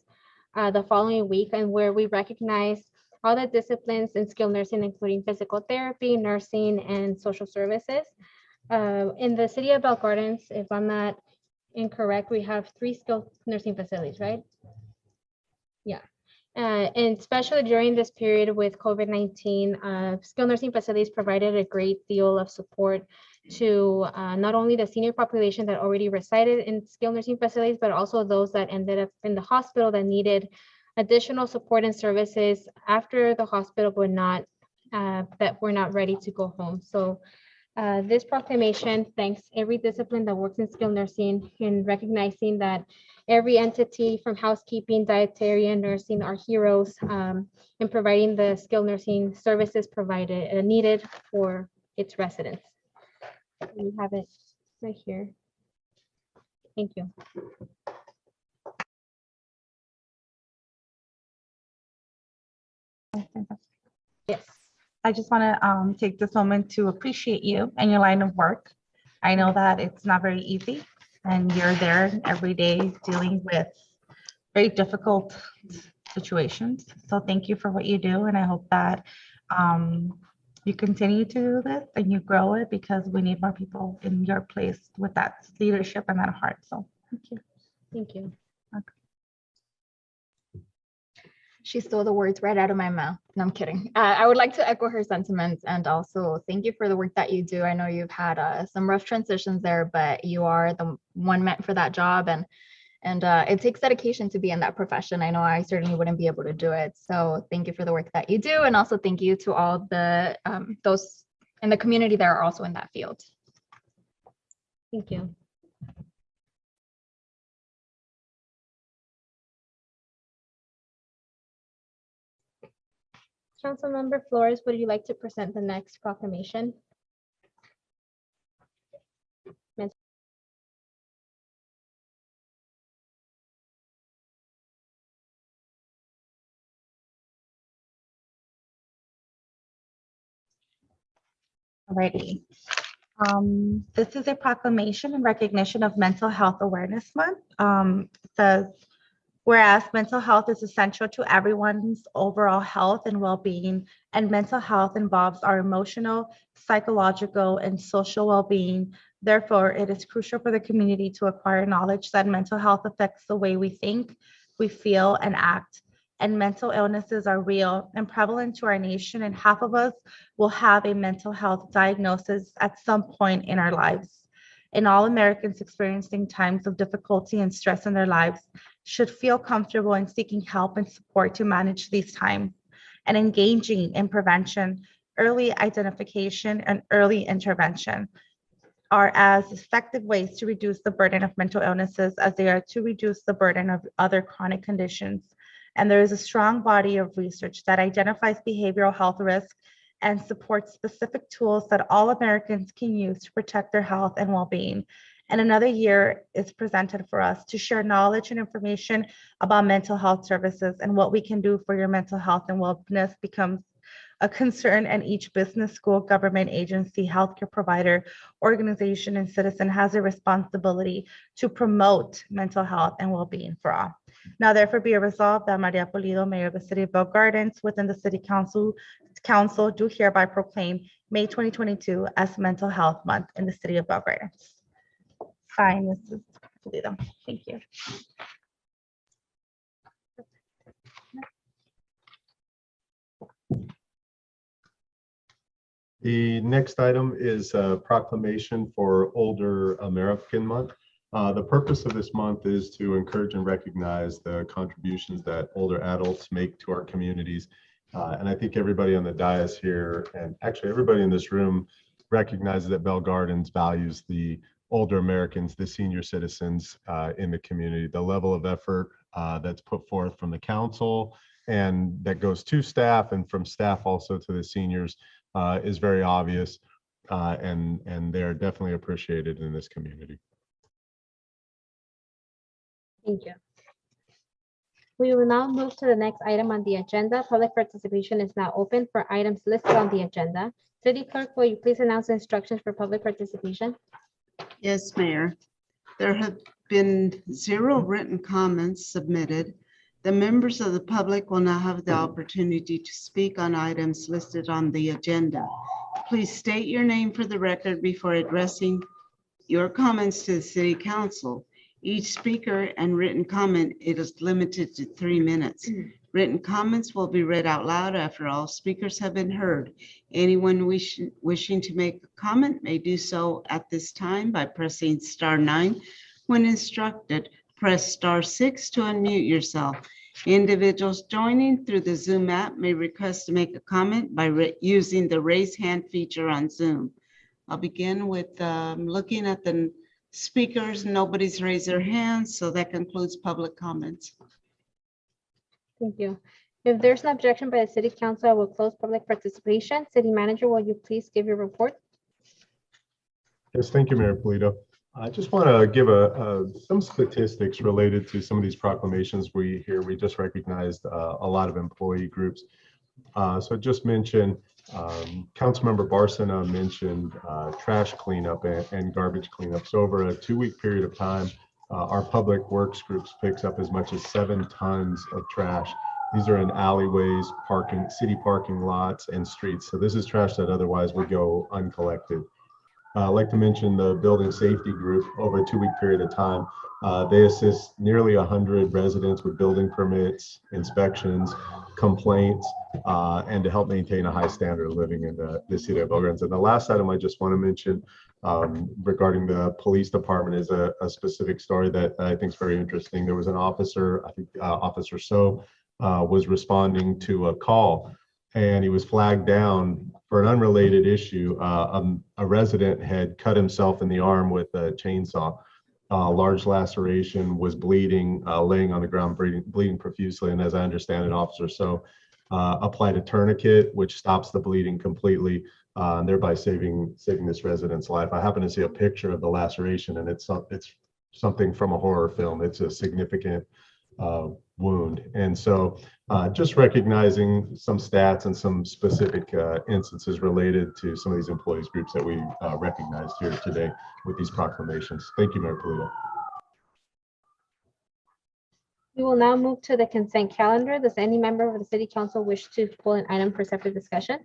the following week, and where we recognize all the disciplines in skilled nursing, including physical therapy, nursing, and social services. In the city of Bell Gardens, if I'm not incorrect, we have 3 skilled nursing facilities, right? Yeah. And especially during this period with COVID-19, skilled nursing facilities provided a great deal of support to not only the senior population that already resided in skilled nursing facilities, but also those that ended up in the hospital that needed additional support and services after the hospital were not, that were not ready to go home. So this proclamation thanks every discipline that works in skilled nursing in recognizing that every entity from housekeeping, dietarian, nursing are heroes in providing the skilled nursing services provided needed for its residents. We have it right here. Thank you. Yes. I just want to take this moment to appreciate you and your line of work. I know that it's not very easy, and you're there every day dealing with very difficult situations. So thank you for what you do, and I hope that you continue to do this and you grow it, because we need more people in your place with that leadership and that heart. So thank you. Thank you. She stole the words right out of my mouth. No, I'm kidding. I would like to echo her sentiments and also thank you for the work that you do. I know you've had some rough transitions there, but you are the one meant for that job, and it takes dedication to be in that profession. I know I certainly wouldn't be able to do it. So thank you for the work that you do, and also thank you to all the those in the community that are also in that field. Thank you. Councilmember Flores, would you like to present the next proclamation? Alrighty. This is a proclamation in recognition of Mental Health Awareness Month. It says, whereas mental health is essential to everyone's overall health and well-being, and mental health involves our emotional, psychological, and social well-being. Therefore, it is crucial for the community to acquire knowledge that mental health affects the way we think, we feel, and act. And mental illnesses are real and prevalent to our nation, and half of us will have a mental health diagnosis at some point in our lives. And all Americans experiencing times of difficulty and stress in their lives should feel comfortable in seeking help and support to manage these times, and engaging in prevention, early identification, and early intervention are as effective ways to reduce the burden of mental illnesses as they are to reduce the burden of other chronic conditions. And there is a strong body of research that identifies behavioral health risks and supports specific tools that all Americans can use to protect their health and well-being. And another year is presented for us to share knowledge and information about mental health services, and what we can do for your mental health and wellness becomes a concern, and each business, school, government agency, healthcare provider, organization, and citizen has a responsibility to promote mental health and well-being for all. Now therefore be it resolved that Maria Pulido, Mayor of the City of Bell Gardens, within the City Council do hereby proclaim May 2022 as Mental Health Month in the City of Bell Gardens. Sign, Mrs. Pulido. Thank you. The next item is a proclamation for Older American Month. The purpose of this month is to encourage and recognize the contributions that older adults make to our communities. And I think everybody on the dais here, and actually everybody in this room, recognizes that Bell Gardens values the older Americans, the senior citizens in the community. The level of effort that's put forth from the council and that goes to staff and from staff also to the seniors is very obvious, and they're definitely appreciated in this community. Thank you. We will now move to the next item on the agenda. Public participation is now open for items listed on the agenda. City Clerk, will you please announce the instructions for public participation? Yes, Mayor. There have been 0 written comments submitted. The members of the public will now have the opportunity to speak on items listed on the agenda. Please state your name for the record before addressing your comments to the City Council. Each speaker and written comment, it is limited to 3 minutes. Written comments will be read out loud after all speakers have been heard. Anyone wishing to make a comment may do so at this time by pressing *9. When instructed, press *6 to unmute yourself. Individuals joining through the Zoom app may request to make a comment by using the raise hand feature on Zoom. I'll begin with looking at the speakers. Nobody's raised their hands, so that concludes public comments. Thank you. If there's an objection by the City Council, I will close public participation. City Manager, will you please give your report? Yes, thank you, Mayor Polito. I just want to give some statistics related to some of these proclamations we just recognized a lot of employee groups. So just mention, Councilmember Barsana mentioned trash cleanup and garbage cleanup. So over a 2-week period of time, our public works groups picks up as much as 7 tons of trash. These are in alleyways, city parking lots, and streets. So this is trash that otherwise would go uncollected. I'd like to mention the building safety group. Over a 2-week period of time, they assist nearly 100 residents with building permits, inspections, complaints, and to help maintain a high standard of living in the city of Bell Gardens. And the last item I just want to mention regarding the police department is a specific story that I think is very interesting. There was an officer, I think Officer So, was responding to a call, and he was flagged down for an unrelated issue. A resident had cut himself in the arm with a chainsaw. Large laceration, was bleeding, laying on the ground, bleeding profusely. And as I understand it, Officer So applied a tourniquet, which stops the bleeding completely, thereby saving this resident's life. I happen to see a picture of the laceration, and it's something from a horror film. It's a significant wound. And so just recognizing some stats and some specific instances related to some of these employees groups that we recognized here today with these proclamations. Thank you, Mayor Polito. We will now move to the consent calendar. Does any member of the City Council wish to pull an item for separate discussion?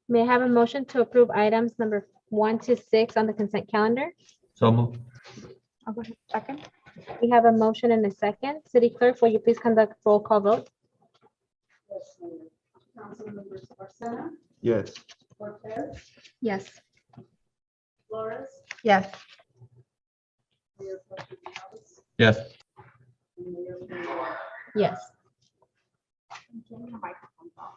May I have a motion to approve items number 1 to 6 on the consent calendar? So moved. I'll go ahead. Second. We have a motion and a second. City Clerk, will you please conduct roll call vote? Councilmembers Barsana, Yes. Cortez, Yes. Flores, Yes. Mayor Portugal, Yes. and Mayor Polito. Yes. Turn your microphones off.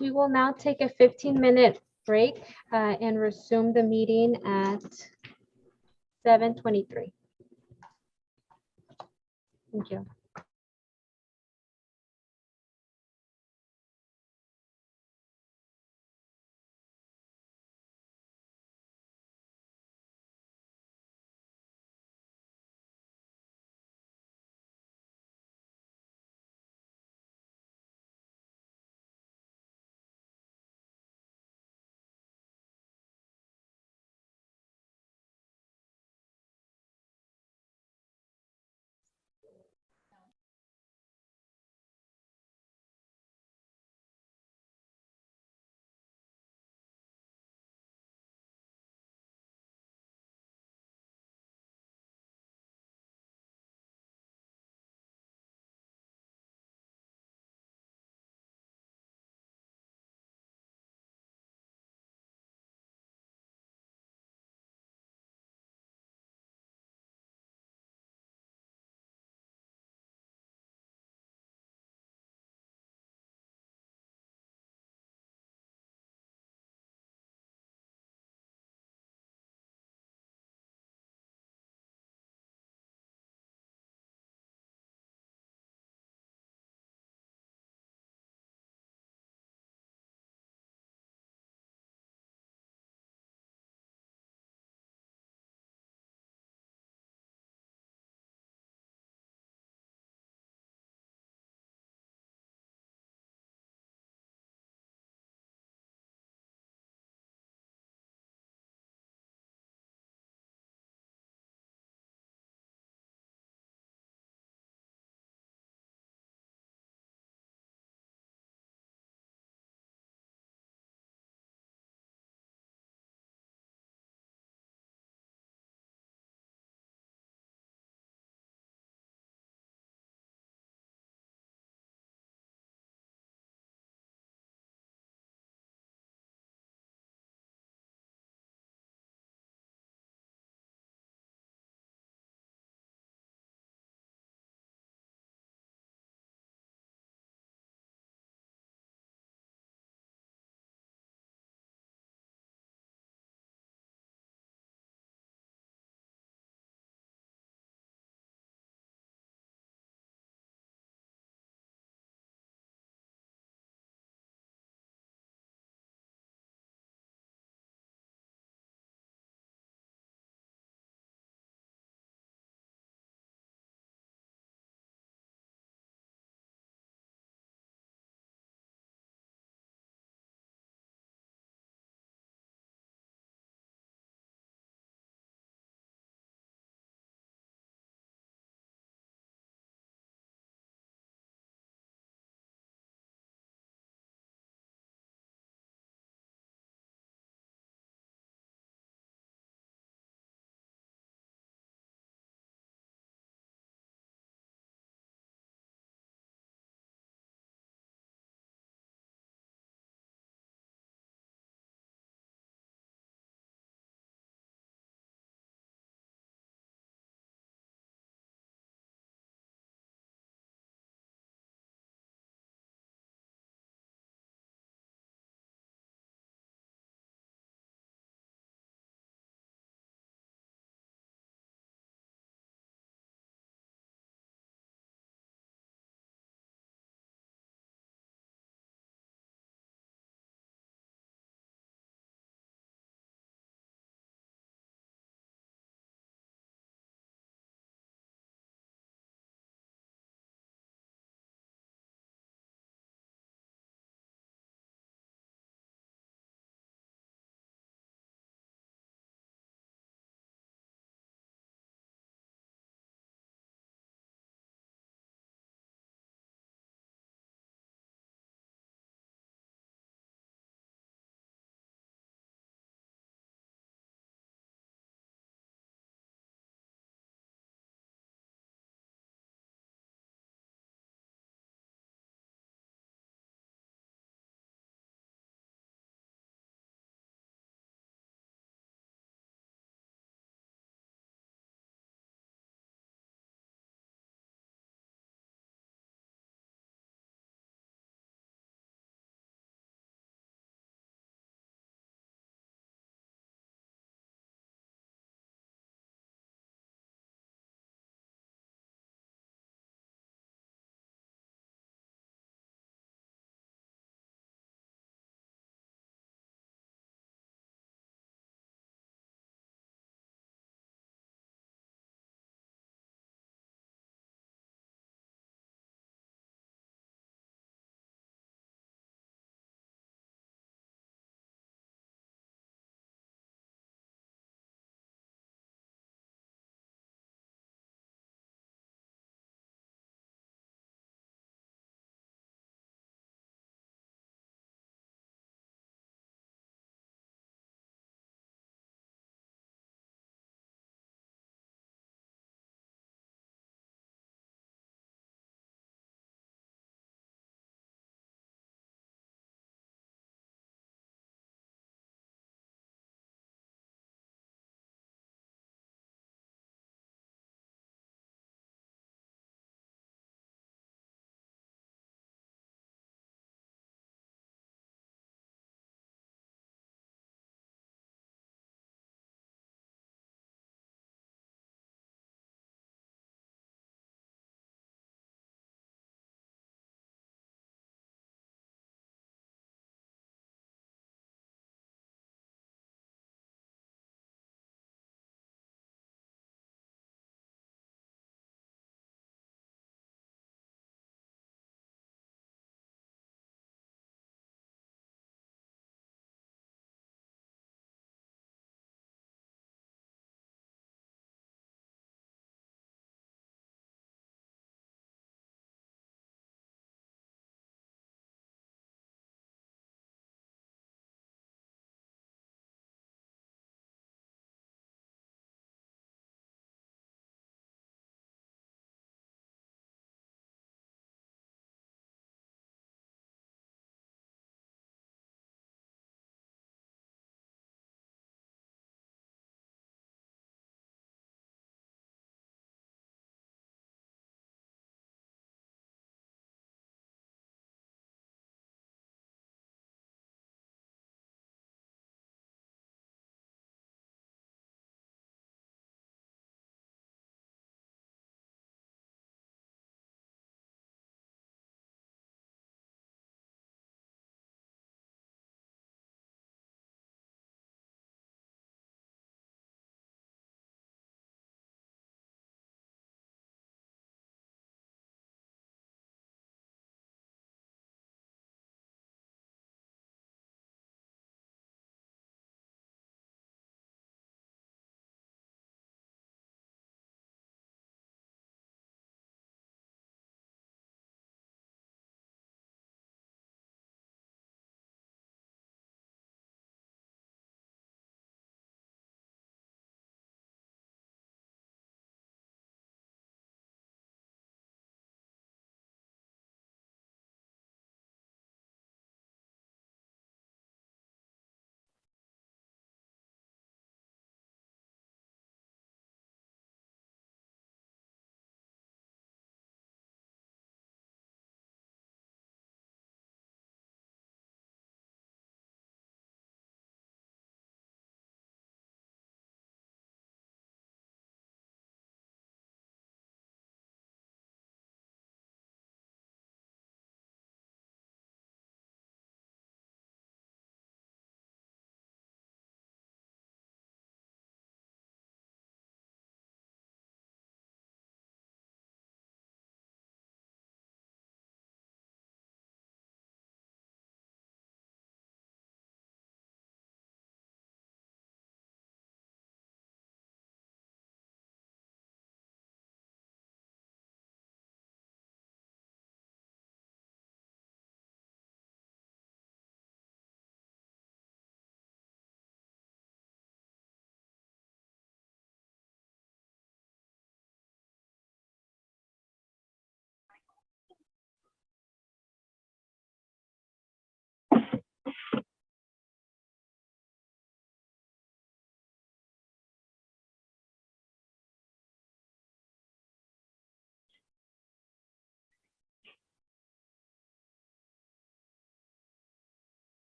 We will now take a 15-minute break and resume the meeting at 7:23. Thank you.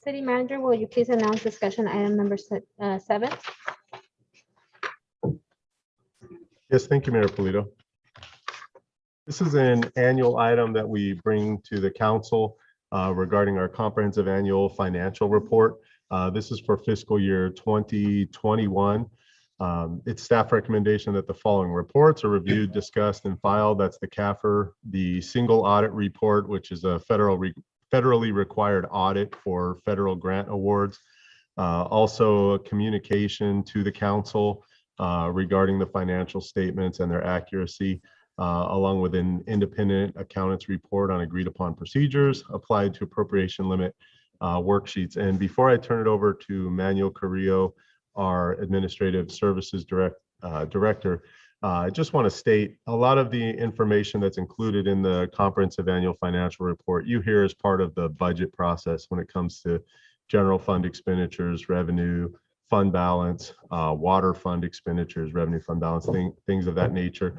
City Manager, will you please announce discussion item number 7? Yes, thank you, Mayor Polito. This is an annual item that we bring to the council regarding our comprehensive annual financial report. This is for fiscal year 2021. It's staff recommendation that the following reports are reviewed, discussed, and filed. That's the CAFR, the single audit report, which is a federally required audit for federal grant awards. Also a communication to the council regarding the financial statements and their accuracy, along with an independent accountant's report on agreed upon procedures applied to appropriation limit worksheets. And before I turn it over to Manuel Carrillo, our Administrative Services Director, I just want to state a lot of the information that's included in the comprehensive annual financial report you hear as part of the budget process when it comes to general fund expenditures, revenue, fund balance, water fund expenditures, revenue fund balance, things of that nature.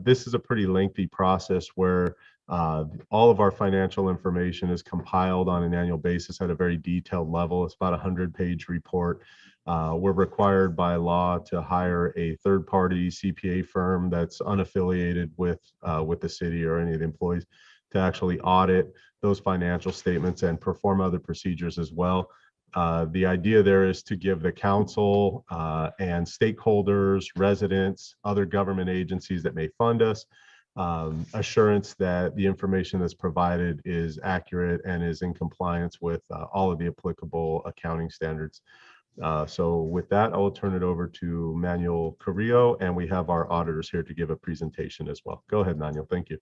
This is a pretty lengthy process where all of our financial information is compiled on an annual basis at a very detailed level. It's about a 100-page report. We're required by law to hire a third-party CPA firm that's unaffiliated with the city or any of the employees to actually audit those financial statements and perform other procedures as well. The idea there is to give the council and stakeholders, residents, other government agencies that may fund us, assurance that the information that's provided is accurate and is in compliance with all of the applicable accounting standards. So with that, I will turn it over to Manuel Carrillo, and we have our auditors here to give a presentation as well. Go ahead, Manuel. Thank you.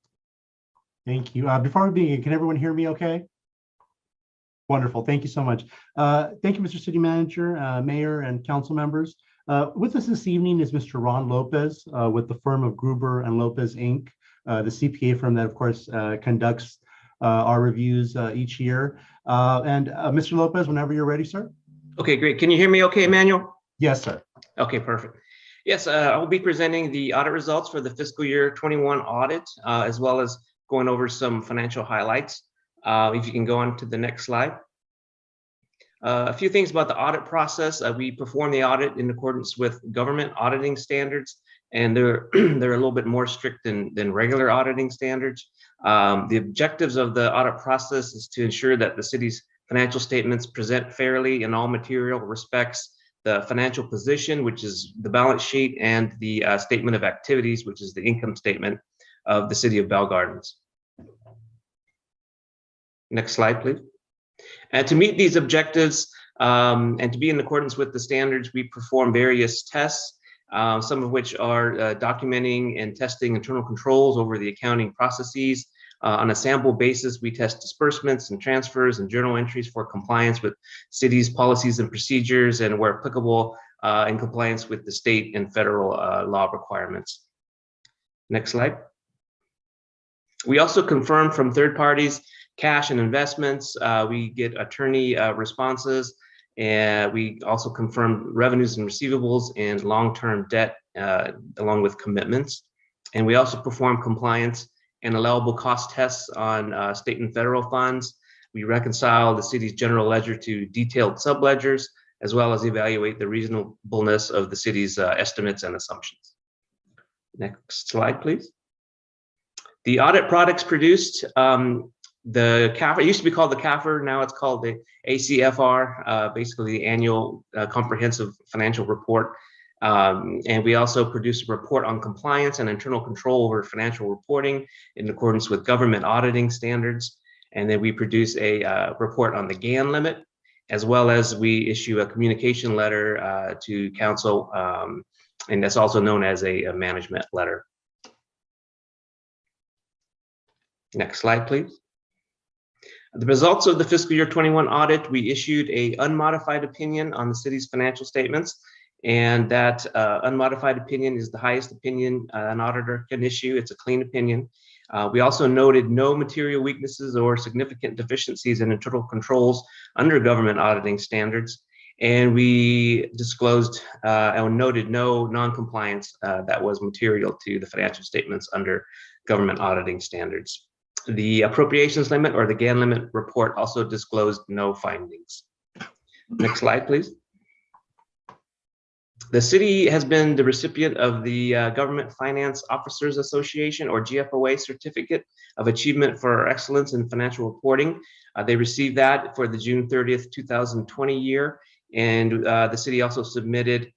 Thank you. Before we begin, can everyone hear me okay? Wonderful. Thank you so much. Thank you, Mr. City Manager, Mayor, and council members. With us this evening is Mr. Ron Lopez with the firm of Gruber and Lopez, Inc., the CPA firm that, of course, conducts our reviews each year. Mr. Lopez, whenever you're ready, sir. Okay, great. Can you hear me okay, Manuel? Yes, sir. Okay, perfect. Yes, I will be presenting the audit results for the fiscal year 21 audit, as well as going over some financial highlights. If you can go on to the next slide. A few things about the audit process. We perform the audit in accordance with government auditing standards, and they're a little bit more strict than regular auditing standards. The objectives of the audit process is to ensure that the city's financial statements present fairly in all material respects, the financial position, which is the balance sheet, and the statement of activities, which is the income statement of the city of Bell Gardens. Next slide, please. And to meet these objectives and to be in accordance with the standards, we perform various tests, some of which are documenting and testing internal controls over the accounting processes. On a sample basis, we test disbursements and transfers and journal entries for compliance with city's policies and procedures, and where applicable, in compliance with the state and federal law requirements. Next slide. We also confirm from third parties cash and investments. We get attorney responses, and we also confirm revenues and receivables and long-term debt along with commitments. And we also perform compliance and allowable cost tests on state and federal funds. We reconcile the city's general ledger to detailed subledgers, as well as evaluate the reasonableness of the city's estimates and assumptions. Next slide, please. The audit products produced, the CAFR, it used to be called the CAFR, now it's called the ACFR, basically the annual comprehensive financial report. And we also produce a report on compliance and internal control over financial reporting in accordance with government auditing standards. And then we produce a report on the GAN limit, as well as we issue a communication letter to council, and that's also known as a management letter. Next slide, please. The results of the fiscal year 21 audit, we issued an unmodified opinion on the city's financial statements, and that unmodified opinion is the highest opinion an auditor can issue. It's a clean opinion. We also noted no material weaknesses or significant deficiencies in internal controls under government auditing standards. And we disclosed and noted no non-compliance that was material to the financial statements under government auditing standards. The appropriations limit or the GAN limit report also disclosed no findings. Next slide, please. The city has been the recipient of the Government Finance Officers Association, or GFOA, Certificate of Achievement for Excellence in Financial Reporting. They received that for the June 30th, 2020 year, and the city also submitted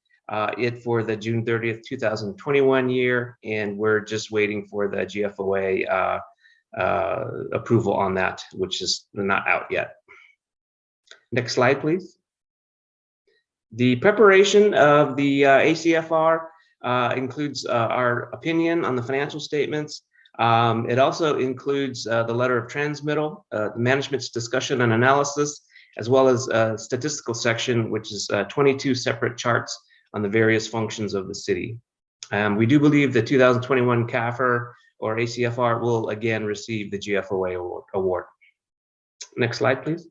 it for the June 30th, 2021 year, and we're just waiting for the GFOA approval on that, which is not out yet. Next slide, please. The preparation of the ACFR includes our opinion on the financial statements. It also includes the letter of transmittal, the management's discussion and analysis, as well as a statistical section, which is 22 separate charts on the various functions of the city. We do believe the 2021 CAFR or ACFR will again receive the GFOA award. Next slide, please.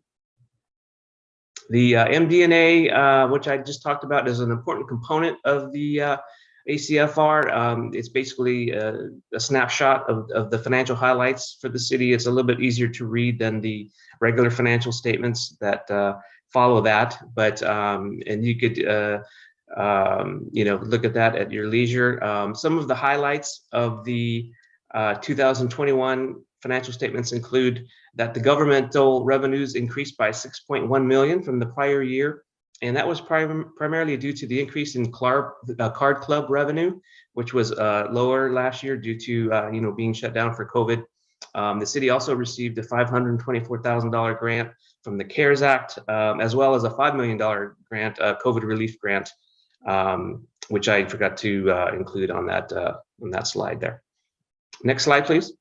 The MD&A, which I just talked about, is an important component of the ACFR. It's basically a snapshot of the financial highlights for the city. It's a little bit easier to read than the regular financial statements that follow that, but and you could look at that at your leisure. Some of the highlights of the 2021 financial statements include that the governmental revenues increased by 6.1 million from the prior year, and that was primarily due to the increase in card club revenue, which was lower last year due to being shut down for COVID. The city also received a $524,000 grant from the CARES Act, as well as a $5 million grant, COVID relief grant, which I forgot to include on that slide there. Next slide, please.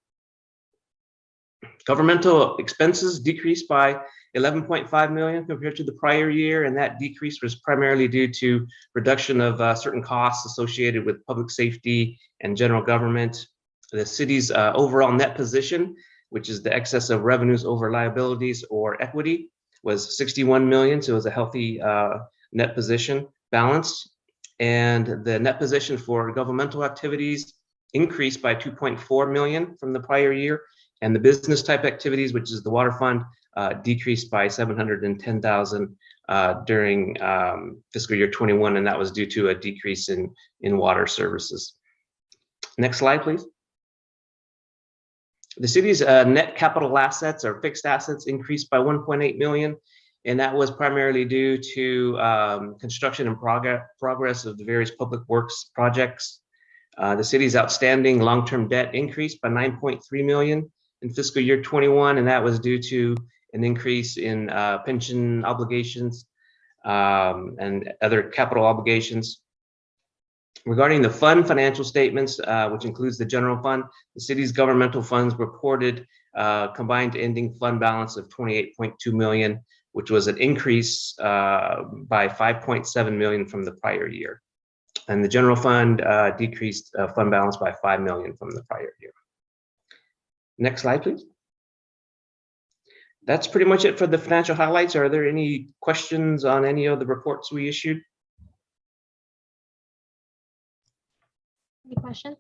Governmental expenses decreased by 11.5 million compared to the prior year, and that decrease was primarily due to reduction of certain costs associated with public safety and general government. The city's overall net position, which is the excess of revenues over liabilities or equity, was 61 million, so it was a healthy net position balance. And the net position for governmental activities increased by 2.4 million from the prior year. And the business type activities, which is the water fund, decreased by 710,000 during fiscal year 21, and that was due to a decrease in water services. Next slide, please. The city's net capital assets or fixed assets increased by 1.8 million, and that was primarily due to construction and progress of the various public works projects. The city's outstanding long-term debt increased by 9.3 million in fiscal year 21, and that was due to an increase in pension obligations and other capital obligations. Regarding the fund financial statements, which includes the general fund, the city's governmental funds reported combined ending fund balance of 28.2 million, which was an increase by 5.7 million from the prior year. And the general fund decreased fund balance by 5 million from the prior year. Next slide, please. That's pretty much it for the financial highlights. Are there any questions on any of the reports we issued? Any questions?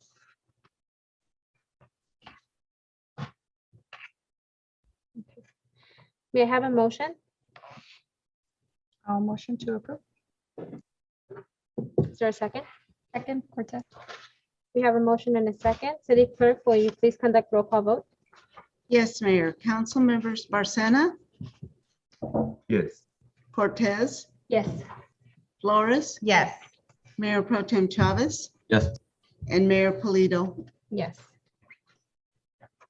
Okay. May I have a motion? I'll motion to approve. Is there a second? Second, Cortez. We have a motion and a second. City Clerk, will you please conduct roll call vote? Yes, Mayor. Council members Barcena, Yes. Cortez, Yes. Flores, Yes. Mayor Pro Tem Chavez, Yes. and Mayor Polito. Yes.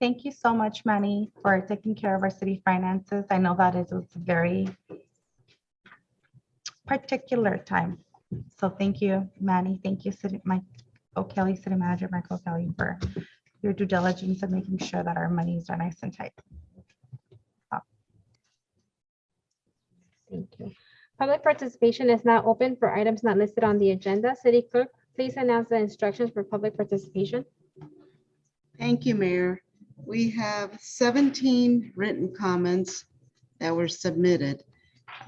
Thank you so much, Manny, for taking care of our city finances. I know that it was a very particular time. So thank you, Manny. Thank you, Mike O'Kelly, City Manager Mike O'Kelly, for your due diligence and making sure that our monies are nice and tight. Thank you. Public participation is now open for items not listed on the agenda. City Clerk, please announce the instructions for public participation. Thank you, Mayor. We have 17 written comments that were submitted.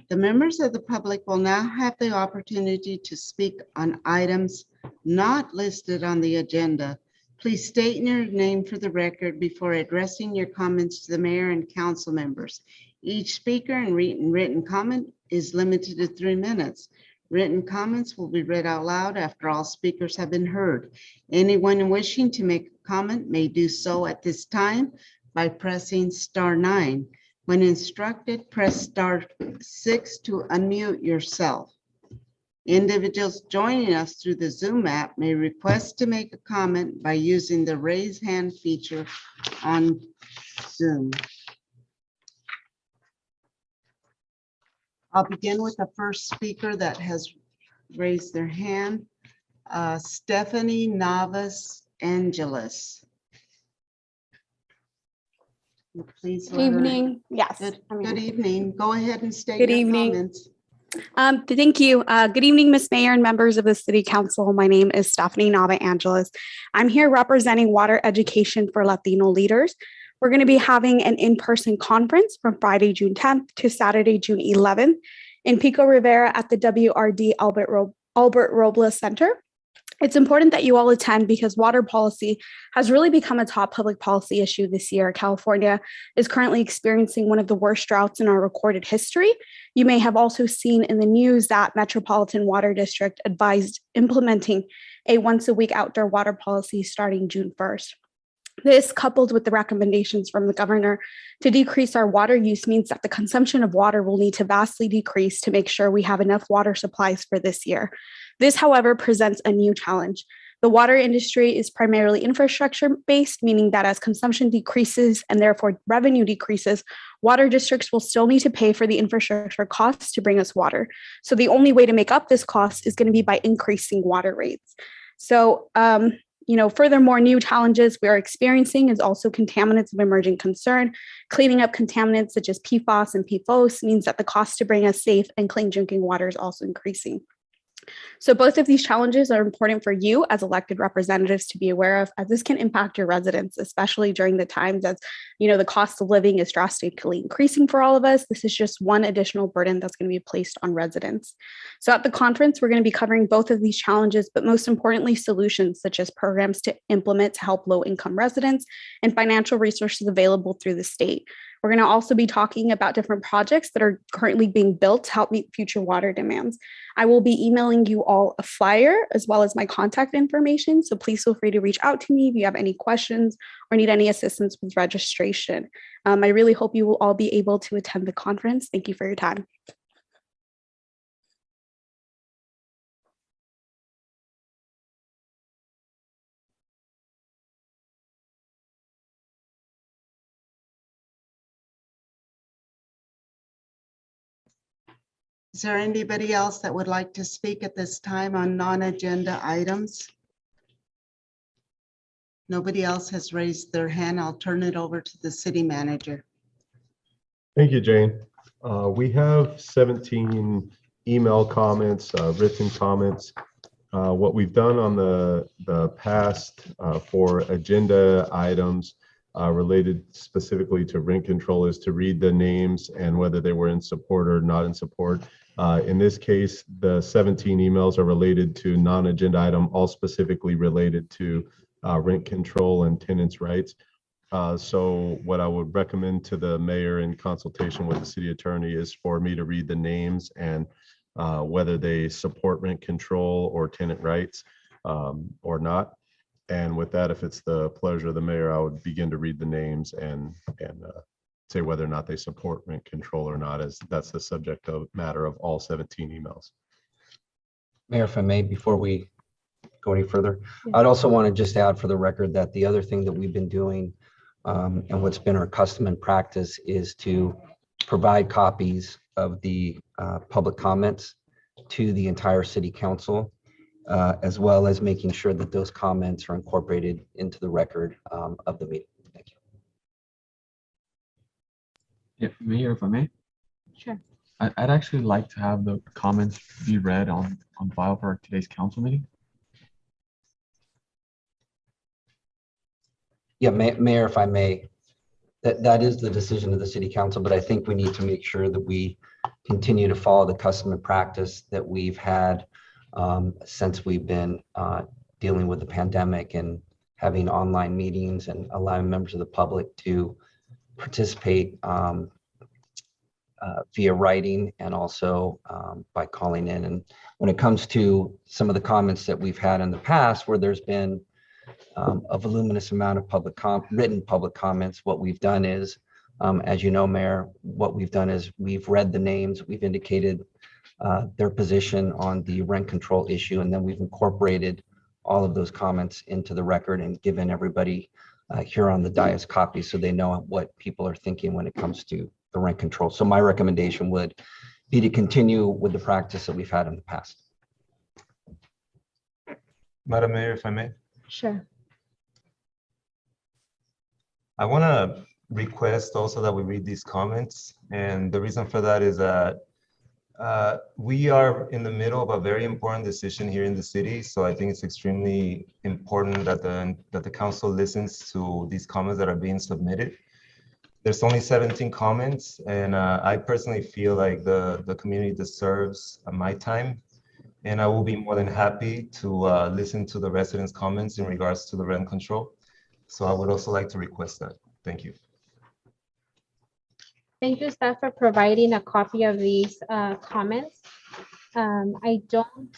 The members of the public will now have the opportunity to speak on items not listed on the agenda. Please state your name for the record before addressing your comments to the mayor and council members. Each speaker and written comment is limited to 3 minutes. Written comments will be read out loud after all speakers have been heard. Anyone wishing to make a comment may do so at this time by pressing *9. When instructed, press *6 to unmute yourself. Individuals joining us through the Zoom app may request to make a comment by using the raise hand feature on Zoom. I'll begin with the first speaker that has raised their hand, Stephanie Navas Angeles. Please. Good evening. Yes. Good evening. Go ahead and state Good your evening. comments. Thank you. Good evening, Ms. Mayor and members of the City Council. My name is Stephanie Nava Angeles. I'm here representing Water Education for Latino Leaders. We're going to be having an in-person conference from Friday, June 10th to Saturday, June 11th in Pico Rivera at the WRD Albert Robles Center. It's important that you all attend because water policy has really become a top public policy issue this year. California is currently experiencing one of the worst droughts in our recorded history. You may have also seen in the news that Metropolitan Water District advised implementing a once-a-week outdoor water policy starting June 1st. This, coupled with the recommendations from the governor to decrease our water use, means that the consumption of water will need to vastly decrease to make sure we have enough water supplies for this year. This, however, presents a new challenge. The water industry is primarily infrastructure-based, meaning that as consumption decreases and therefore revenue decreases, water districts will still need to pay for the infrastructure costs to bring us water. So the only way to make up this cost is going to be by increasing water rates. So, furthermore, new challenges we are experiencing is also contaminants of emerging concern. Cleaning up contaminants such as PFAS and PFOS means that the cost to bring us safe and clean drinking water is also increasing. So both of these challenges are important for you as elected representatives to be aware of, as this can impact your residents, especially during the times as, the cost of living is drastically increasing for all of us. This is just one additional burden that's going to be placed on residents. So at the conference, we're going to be covering both of these challenges, but most importantly, solutions such as programs to implement to help low-income residents and financial resources available through the state. We're going to also be talking about different projects that are currently being built to help meet future water demands. I will be emailing you all a flyer as well as my contact information. So please feel free to reach out to me if you have any questions or need any assistance with registration. I really hope you will all be able to attend the conference. Thank you for your time. Is there anybody else that would like to speak at this time on non-agenda items? Nobody else has raised their hand. I'll turn it over to the city manager. Thank you, Jane. We have 17 email comments, written comments. What we've done on the past for agenda items related specifically to rent control is to read the names and whether they were in support or not in support. In this case, the 17 emails are related to non-agenda item, all specifically related to rent control and tenants' rights. So what I would recommend to the mayor in consultation with the city attorney is for me to read the names and whether they support rent control or tenant rights or not. And with that, if it's the pleasure of the mayor, I would begin to read the names and say whether or not they support rent control or not, as that's the subject of matter of all 17 emails. Mayor, if I may, before we go any further, I'd also want to just add for the record that the other thing that we've been doing and what's been our custom and practice is to provide copies of the public comments to the entire city council, as well as making sure that those comments are incorporated into the record of the meeting. Thank you. Yeah, Mayor, if I may. Sure. I'd actually like to have the comments be read on file for today's council meeting. Yeah, Mayor, if I may, that is the decision of the city council, but I think we need to make sure that we continue to follow the custom and practice that we've had since we've been dealing with the pandemic and having online meetings and allowing members of the public to participate via writing and also by calling in. And when it comes to some of the comments that we've had in the past where there's been a voluminous amount of written public comments, what we've done is, as you know, Mayor, what we've done is we've read the names, we've indicated their position on the rent control issue, and then we've incorporated all of those comments into the record and given everybody here on the dais copies so they know what people are thinking when it comes to the rent control. So my recommendation would be to continue with the practice that we've had in the past. Madam Mayor, if I may. Sure. I want to request also that we read these comments. And the reason for that is that we are in the middle of a very important decision here in the city. So I think it's extremely important that the council listens to these comments that are being submitted. There's only 17 comments, and I personally feel like the community deserves my time. And I will be more than happy to listen to the residents' comments in regards to the rent control. So I would also like to request that. Thank you. Thank you, staff, for providing a copy of these comments. I don't,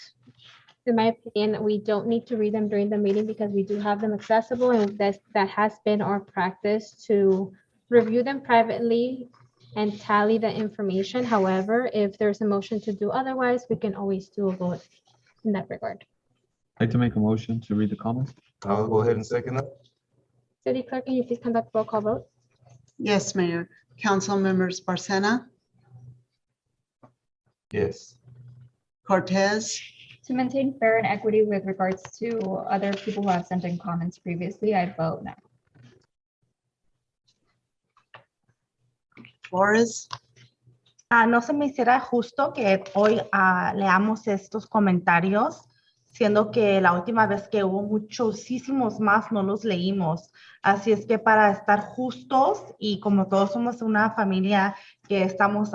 in my opinion, we don't need to read them during the meeting because we do have them accessible, and that has been our practice to review them privately and tally the information. However, if there's a motion to do otherwise, we can always do a vote in that regard. I'd like to make a motion to read the comments. I'll go ahead and second that. City Clerk, can you please conduct roll call vote? Yes, Mayor. Council members Barcena, Yes. Cortez, To maintain fair and equity with regards to other people who have sent in comments previously, I vote no. Flores. No se me hiciera justo que hoy leamos estos comentarios, siendo que la última vez que hubo muchísimos más no los leímos. Así es que para estar justos y como todos somos una familia que estamos,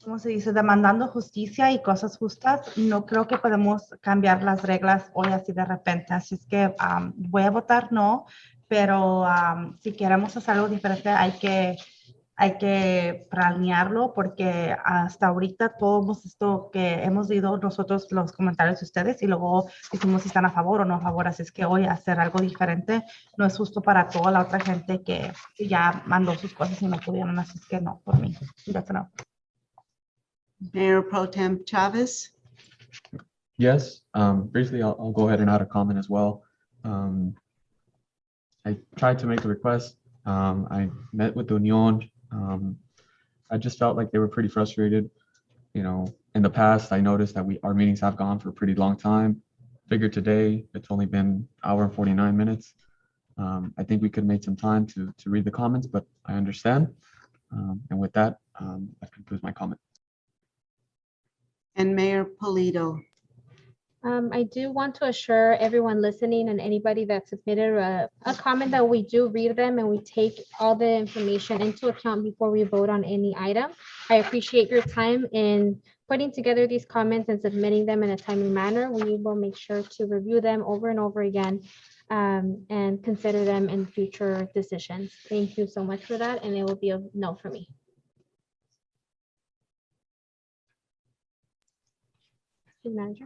¿cómo se dice?, demandando justicia y cosas justas, no creo que podemos cambiar las reglas hoy así de repente. Así es que voy a votar no, pero si queremos hacer algo diferente hay que planearlo porque hasta ahorita todos esto que hemos leído nosotros los comentarios de ustedes y luego decimos si están a favor o no a favor. Así es que hoy hacer algo diferente no es justo para toda la otra gente que ya mandó sus cosas y no pudieron. Así es que no, por mí. That's a no. Mayor Pro Tem Chavez. Yes, briefly, I'll go ahead and add a comment as well. I tried to make a request. I met with the Union. I just felt like they were pretty frustrated. You know, in the past, I noticed that our meetings have gone for a pretty long time. Figured today, it's only been an hour and 49 minutes. I think we could make some time to read the comments, but I understand. And with that, that concludes my comment. And Mayor Polito. I do want to assure everyone listening and anybody that submitted a comment that we do read them and we take all the information into account before we vote on any item. I appreciate your time in putting together these comments and submitting them in a timely manner. We will make sure to review them over and over again and consider them in future decisions. Thank you so much for that, and it will be a no for me. City Manager.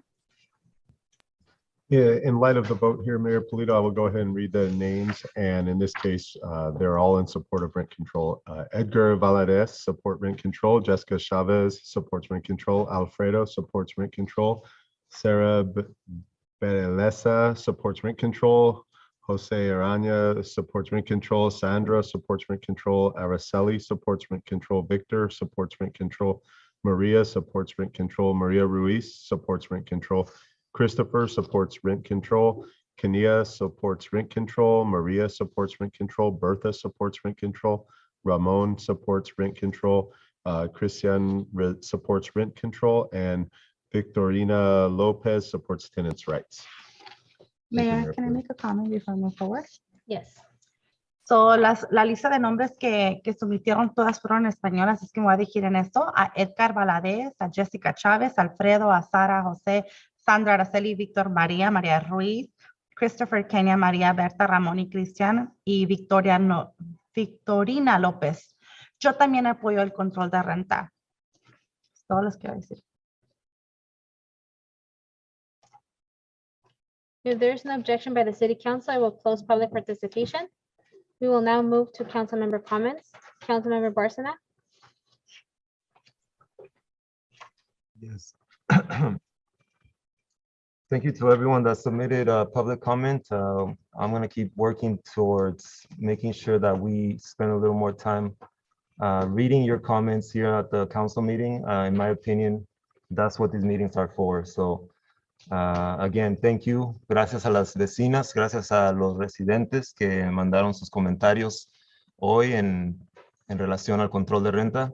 Yeah, in light of the vote here, Mayor Polito, I will go ahead and read the names. And in this case, they're all in support of rent control. Edgar Valadez, support rent control. Jessica Chavez, supports rent control. Alfredo, supports rent control. Sarah Beleza, supports rent control. Jose Arana, supports rent control. Sandra, supports rent control. Araceli, supports rent control. Victor, supports rent control. Maria, supports rent control. Maria Ruiz, supports rent control. Christopher supports rent control. Kania supports rent control. Maria supports rent control. Bertha supports rent control. Ramon supports rent control. Christian supports rent control, and Victorina Lopez supports tenants' rights. Thank you, Mayor, Mayor. can I make a comment before I move forward? Yes. So, la lista de nombres que sometieron todas fueron españolas, es que me voy a dirigir en esto, a Edgar Valadez, a Jessica Chávez, Alfredo, a Sara, José, Sandra, Araceli, Víctor, María, María Ruiz, Christopher, Kenia, María, Berta, Ramón y Cristian, y Victorina López. Yo también apoyo el control de renta. Todo les quiero decir. If there's no objection by the city council, I will close public participation. We will now move to council member comments. Councilmember Barsana. Yes. Thank you to everyone that submitted a public comment. I'm going to keep working towards making sure that we spend a little more time reading your comments here at the council meeting. In my opinion, that's what these meetings are for. So again, thank you. Gracias a las vecinas, gracias a los residentes que mandaron sus comentarios hoy en relación al control de renta.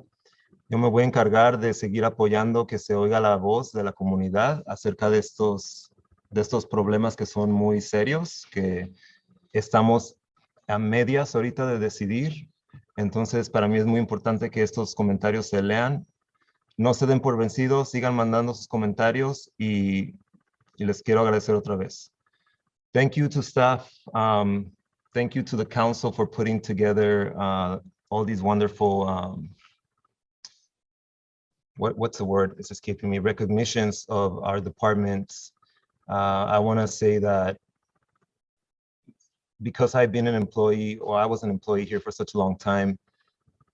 Yo me voy a encargar de seguir apoyando que se oiga la voz de la comunidad acerca de estos problemas que son muy serios, que estamos a medias ahorita de decidir. Entonces, para mí es muy importante que estos comentarios se lean. No se den por vencidos, sigan mandando sus comentarios y les quiero agradecer otra vez. Thank you to staff. Thank you to the council for putting together all these wonderful what's the word? It's escaping me. Recognitions of our departments. I want to say that because I've been an employee, or I was an employee here for such a long time,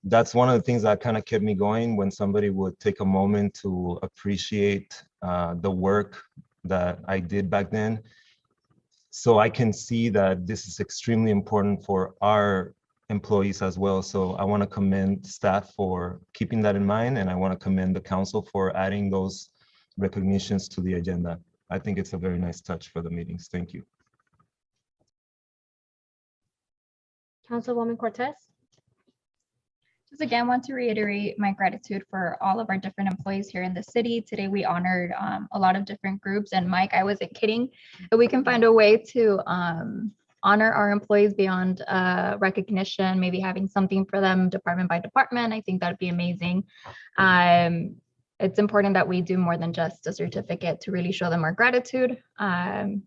that's one of the things that kind of kept me going, when somebody would take a moment to appreciate the work that I did back then. So I can see that this is extremely important for our employees as well. So I want to commend staff for keeping that in mind, and I want to commend the council for adding those recognitions to the agenda. I think it's a very nice touch for the meetings. Thank you. Councilwoman Cortez. Just again, want to reiterate my gratitude for all of our different employees here in the city. Today, we honored a lot of different groups, and Mike, I wasn't kidding. If we can find a way to honor our employees beyond recognition, maybe having something for them department by department, I think that'd be amazing. It's important that we do more than just a certificate to really show them our gratitude.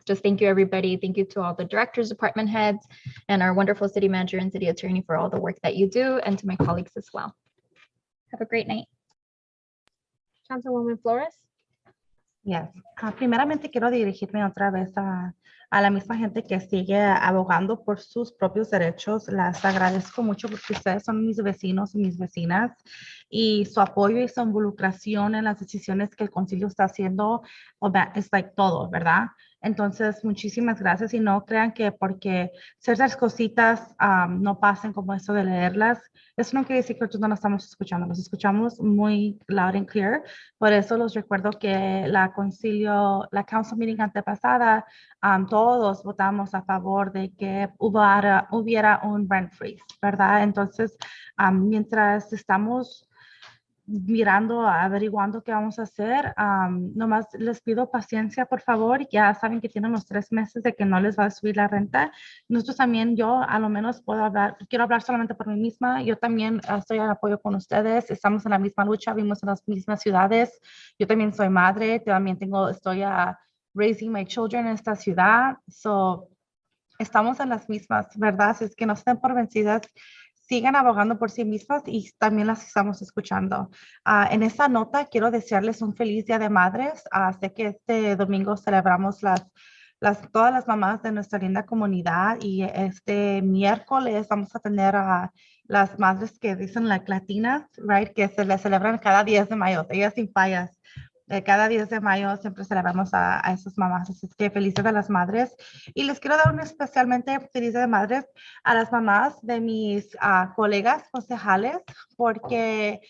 Just thank you, everybody. Thank you to all the directors, department heads, and our wonderful city manager and city attorney for all the work that you do, and to my colleagues as well. Have a great night. Councilwoman Flores. Yes. Primeramente quiero dirigirme otra vez a la misma gente que sigue abogando por sus propios derechos. Las agradezco mucho porque ustedes son mis vecinos y mis vecinas, y su apoyo y su involucración en las decisiones que el concilio está haciendo es like todo, ¿verdad? Entonces, muchísimas gracias, y no crean que porque ciertas cositas no pasen como eso de leerlas, eso no quiere decir que nosotros no lo estamos escuchando, los escuchamos muy loud and clear. Por eso los recuerdo que la council meeting antepasada, todos votamos a favor de que hubiera un rent freeze, ¿verdad? Entonces, mientras estamos mirando, averiguando qué vamos a hacer, nomás les pido paciencia, por favor. Ya saben que tienen los 3 meses de que no les va a subir la renta. Nosotros también, yo a lo menos quiero hablar solamente por mí misma. Yo también estoy en apoyo con ustedes, estamos en la misma lucha, vivimos en las mismas ciudades. Yo también soy madre, también estoy raising my children en esta ciudad. So, estamos en las mismas, ¿verdad? Es que no estén por vencidas. Sigan abogando por sí mismas, y también las estamos escuchando. En esta nota quiero desearles un feliz Día de Madres. Sé que este domingo celebramos todas las mamás de nuestra linda comunidad, y este miércoles vamos a tener a las madres que dicen latinas, right? Que se les celebran cada 10 de mayo, ellas sin fallas. Cada 10 de mayo siempre celebramos a esas mamás. Así que felices de las madres. Y les quiero dar un especialmente feliz de madres a las mamás de mis colegas concejales, porque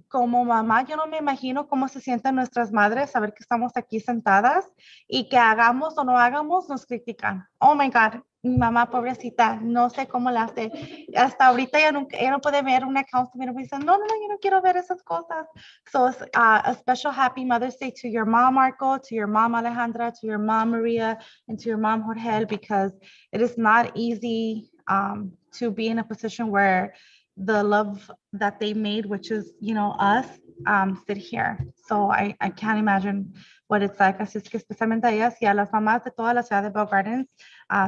como mamá yo no me imagino cómo se sienten nuestras madres saber que estamos aquí sentadas y que hagamos o no hagamos nos critican. Oh my God, mi mamá pobrecita, no sé cómo la hace. Hasta ahorita ella no puede ver un account statement. Me dice, no, yo no quiero ver esas cosas. So a special happy Mother's Day to your mom, Marco, to your mom, Alejandra, to your mom, Maria, and to your mom, Jorge, because it is not easy to be in a position where the love that they made, which is, us, sit here. So I can't imagine what it's like. Así es que especialmente a ellas y a las mamás de toda la ciudad de Bell Gardens,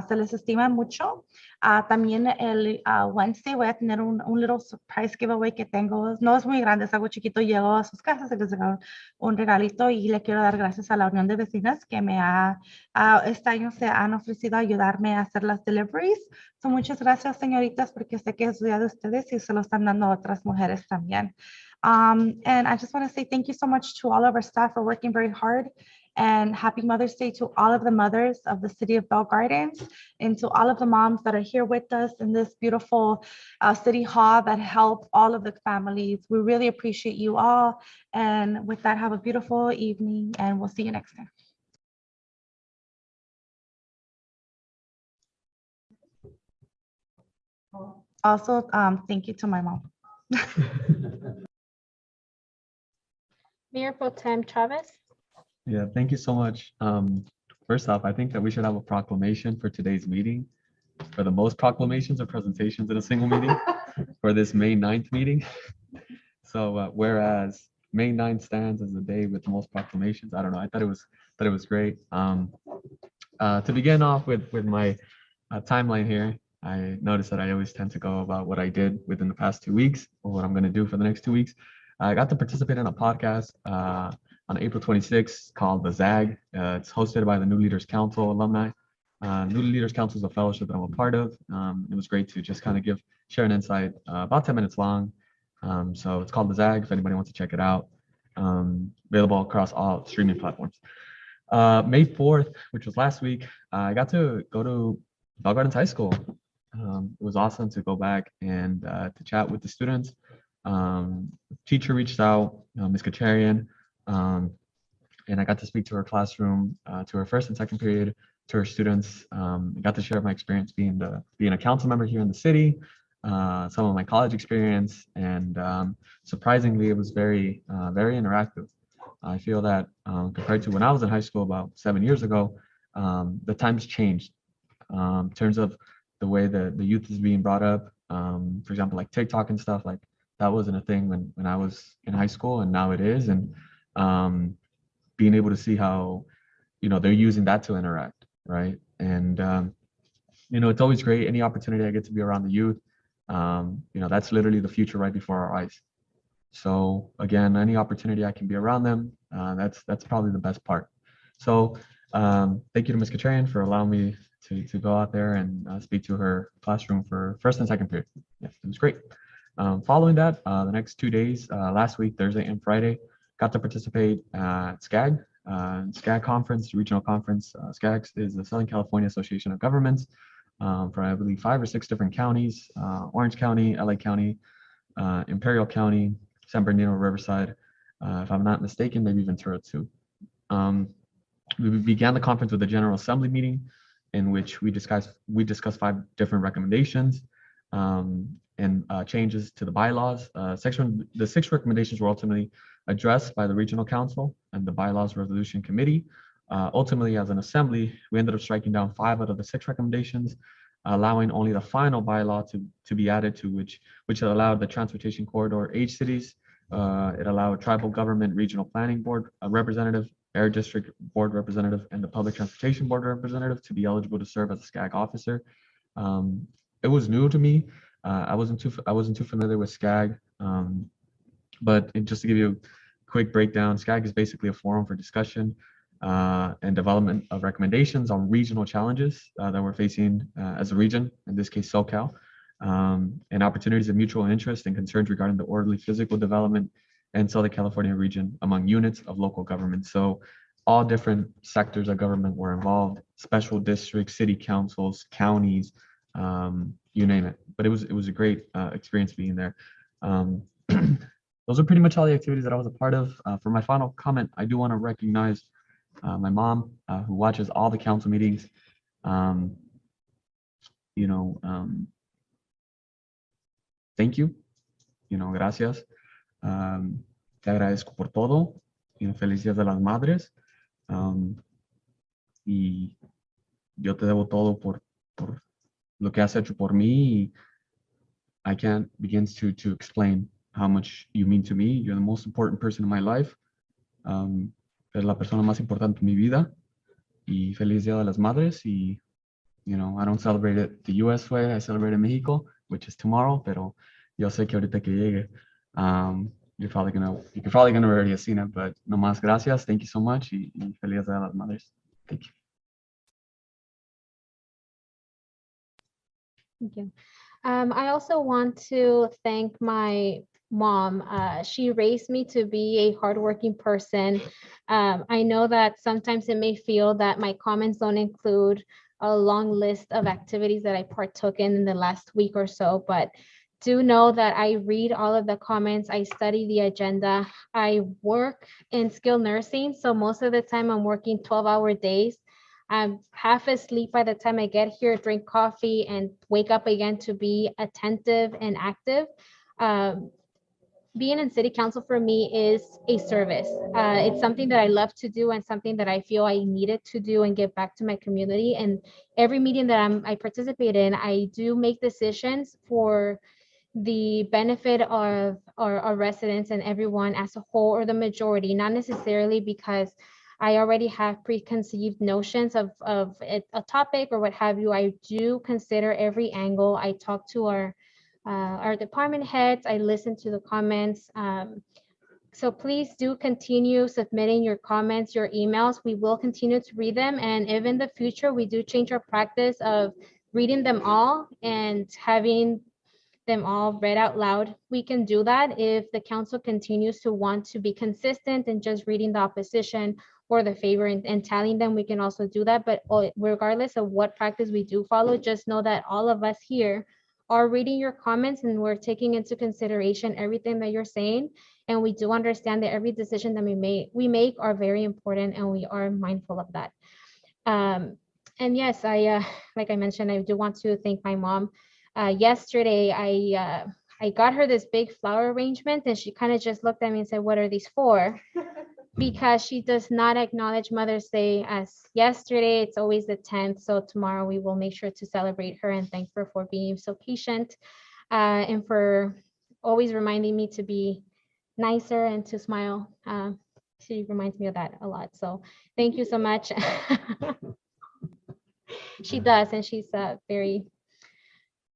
se les estima mucho. También el Wednesday voy a tener un little surprise giveaway que tengo. No es muy grande, es algo chiquito. Llego a sus casas, les dejo un regalito y le quiero dar gracias a la Unión de Vecinas que este año se han ofrecido a ayudarme a hacer las deliveries. So, muchas gracias, señoritas, porque sé que es día de ustedes y se lo están dando a otras mujeres también. And I just want to say thank you so much to all of our staff for working very hard, and happy Mother's Day to all of the mothers of the city of Bell Gardens, and to all of the moms that are here with us in this beautiful city hall that help all of the families. We really appreciate you all. And with that, have a beautiful evening, and we'll see you next time. Also, thank you to my mom. Mayor Pro Tem Chavez. Yeah, thank you so much. First off, I think that we should have a proclamation for today's meeting, for the most proclamations or presentations in a single meeting for this May 9th meeting. So whereas May 9th stands as the day with the most proclamations, I don't know, I thought it was great. To begin off with my timeline here, I noticed that I always tend to go about what I did within the past 2 weeks or what I'm going to do for the next 2 weeks. I got to participate in a podcast on April 26th called The ZAG. It's hosted by the New Leaders Council alumni. New Leaders Council is a fellowship that I'm a part of. It was great to just kind of share an insight, about 10 minutes long. So it's called The ZAG if anybody wants to check it out. Available across all streaming platforms. May 4th, which was last week, I got to go to Bell Gardens High School. It was awesome to go back and to chat with the students. Teacher reached out, Ms. Kacharian, and I got to speak to her classroom, to her first and second period, to her students. I got to share my experience being a council member here in the city, some of my college experience, and surprisingly, it was very interactive. I feel that compared to when I was in high school about 7 years ago, the times changed in terms of the way the youth is being brought up. For example, like TikTok and stuff, like that wasn't a thing when I was in high school, and now it is. And being able to see how, they're using that to interact, right? And it's always great. Any opportunity I get to be around the youth, that's literally the future right before our eyes. So again, any opportunity I can be around them, that's probably the best part. So thank you to Ms. Kacharian for allowing me to go out there and speak to her classroom for first and second period. Yeah, it was great. Following that, the next 2 days, last week, Thursday and Friday, got to participate at SCAG, SCAG conference, regional conference. SCAG is the Southern California Association of Governments from, I believe, 5 or 6 different counties: Orange County, LA County, Imperial County, San Bernardino, Riverside, if I'm not mistaken, maybe Ventura too. We began the conference with a General Assembly meeting in which we discussed 5 different recommendations and changes to the bylaws. The 6 recommendations were ultimately addressed by the Regional Council and the Bylaws Resolution Committee. Ultimately, as an assembly, we ended up striking down 5 out of the 6 recommendations, allowing only the final bylaw to be added to which allowed the Transportation Corridor Age Cities. It allowed Tribal Government Regional Planning Board representative, Air District Board representative, and the Public Transportation Board representative to be eligible to serve as a SCAG officer. It was new to me. I wasn't too familiar with SCAG, but just to give you a quick breakdown, SCAG is basically a forum for discussion and development of recommendations on regional challenges that we're facing as a region, in this case SoCal, and opportunities of mutual interest and concerns regarding the orderly physical development and Southern California region among units of local government. So all different sectors of government were involved: special districts, city councils, counties, you name it. But it was a great experience being there. Those are pretty much all the activities that I was a part of. For my final comment, I do want to recognize my mom, who watches all the council meetings. you know, thank you, gracias. Te agradezco por todo, feliz Día de las Madres. Y yo te debo todo por lo que has hecho por mí. Y I can't begin to explain how much you mean to me. You're the most important person in my life. Eres la persona más importante en mi vida. Y feliz Día de las Madres. Y, I don't celebrate it the US way. I celebrate in Mexico, which is tomorrow. Pero yo sé que ahorita que llegue, you're probably gonna already have seen it. But no más gracias. Thank you so much. Y feliz Día de las Madres. Thank you. Thank you. I also want to thank my mom. She raised me to be a hardworking person. I know that sometimes it may feel that my comments don't include a long list of activities that I partook in the last week or so, but do know that I read all of the comments. I study the agenda. I work in skilled nursing, so most of the time I'm working 12-hour days. I'm half asleep by the time I get here, drink coffee, and wake up again to be attentive and active. Being in city council for me is a service. It's something that I love to do and something that I feel I needed to do and give back to my community. And every meeting that I participate in, I do make decisions for the benefit of our residents and everyone as a whole, or the majority, not necessarily because I already have preconceived notions of a topic or what have you. I do consider every angle. I talk to our department heads. I listen to the comments. So please do continue submitting your comments, your emails. We will continue to read them. And if in the future we do change our practice of reading them all and having them all read out loud, we can do that. If the council continues to want to be consistent and just reading the opposition or the favor and tallying them, we can also do that. But regardless of what practice we do follow, just know that all of us here are reading your comments and we're taking into consideration everything that you're saying. And we do understand that every decision that we make are very important, and we are mindful of that. And yes, like I mentioned, I do want to thank my mom. Yesterday, I got her this big flower arrangement, and she kind of just looked at me and said, "What are these for?" Because she does not acknowledge Mother's Day as yesterday. It's always the 10th. So tomorrow we will make sure to celebrate her and thank her for being so patient and for always reminding me to be nicer and to smile. She reminds me of that a lot. So thank you so much. She does, and she's very,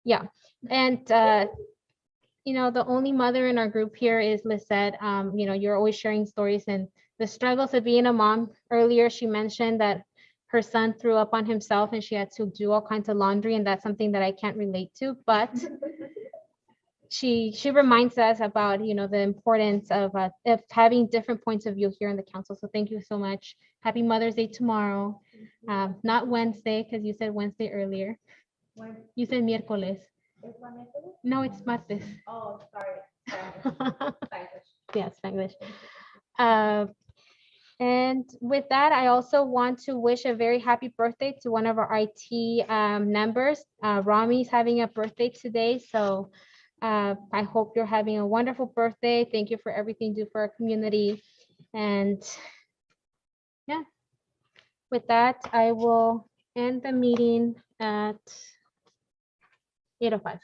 yeah. And the only mother in our group here is Lisette. You're always sharing stories and the struggles of being a mom. Earlier, she mentioned that her son threw up on himself and she had to do all kinds of laundry, and that's something that I can't relate to, but she reminds us about, the importance of having different points of view here in the council. So thank you so much. Happy Mother's Day tomorrow. Not Wednesday, because you said Wednesday earlier. You said miércoles. No, it's martes. Oh, sorry. Yeah, Spanglish. And with that, I also want to wish a very happy birthday to one of our IT members. Rami's having a birthday today. So I hope you're having a wonderful birthday. Thank you for everything you do for our community. And yeah, with that, I will end the meeting at 8:05.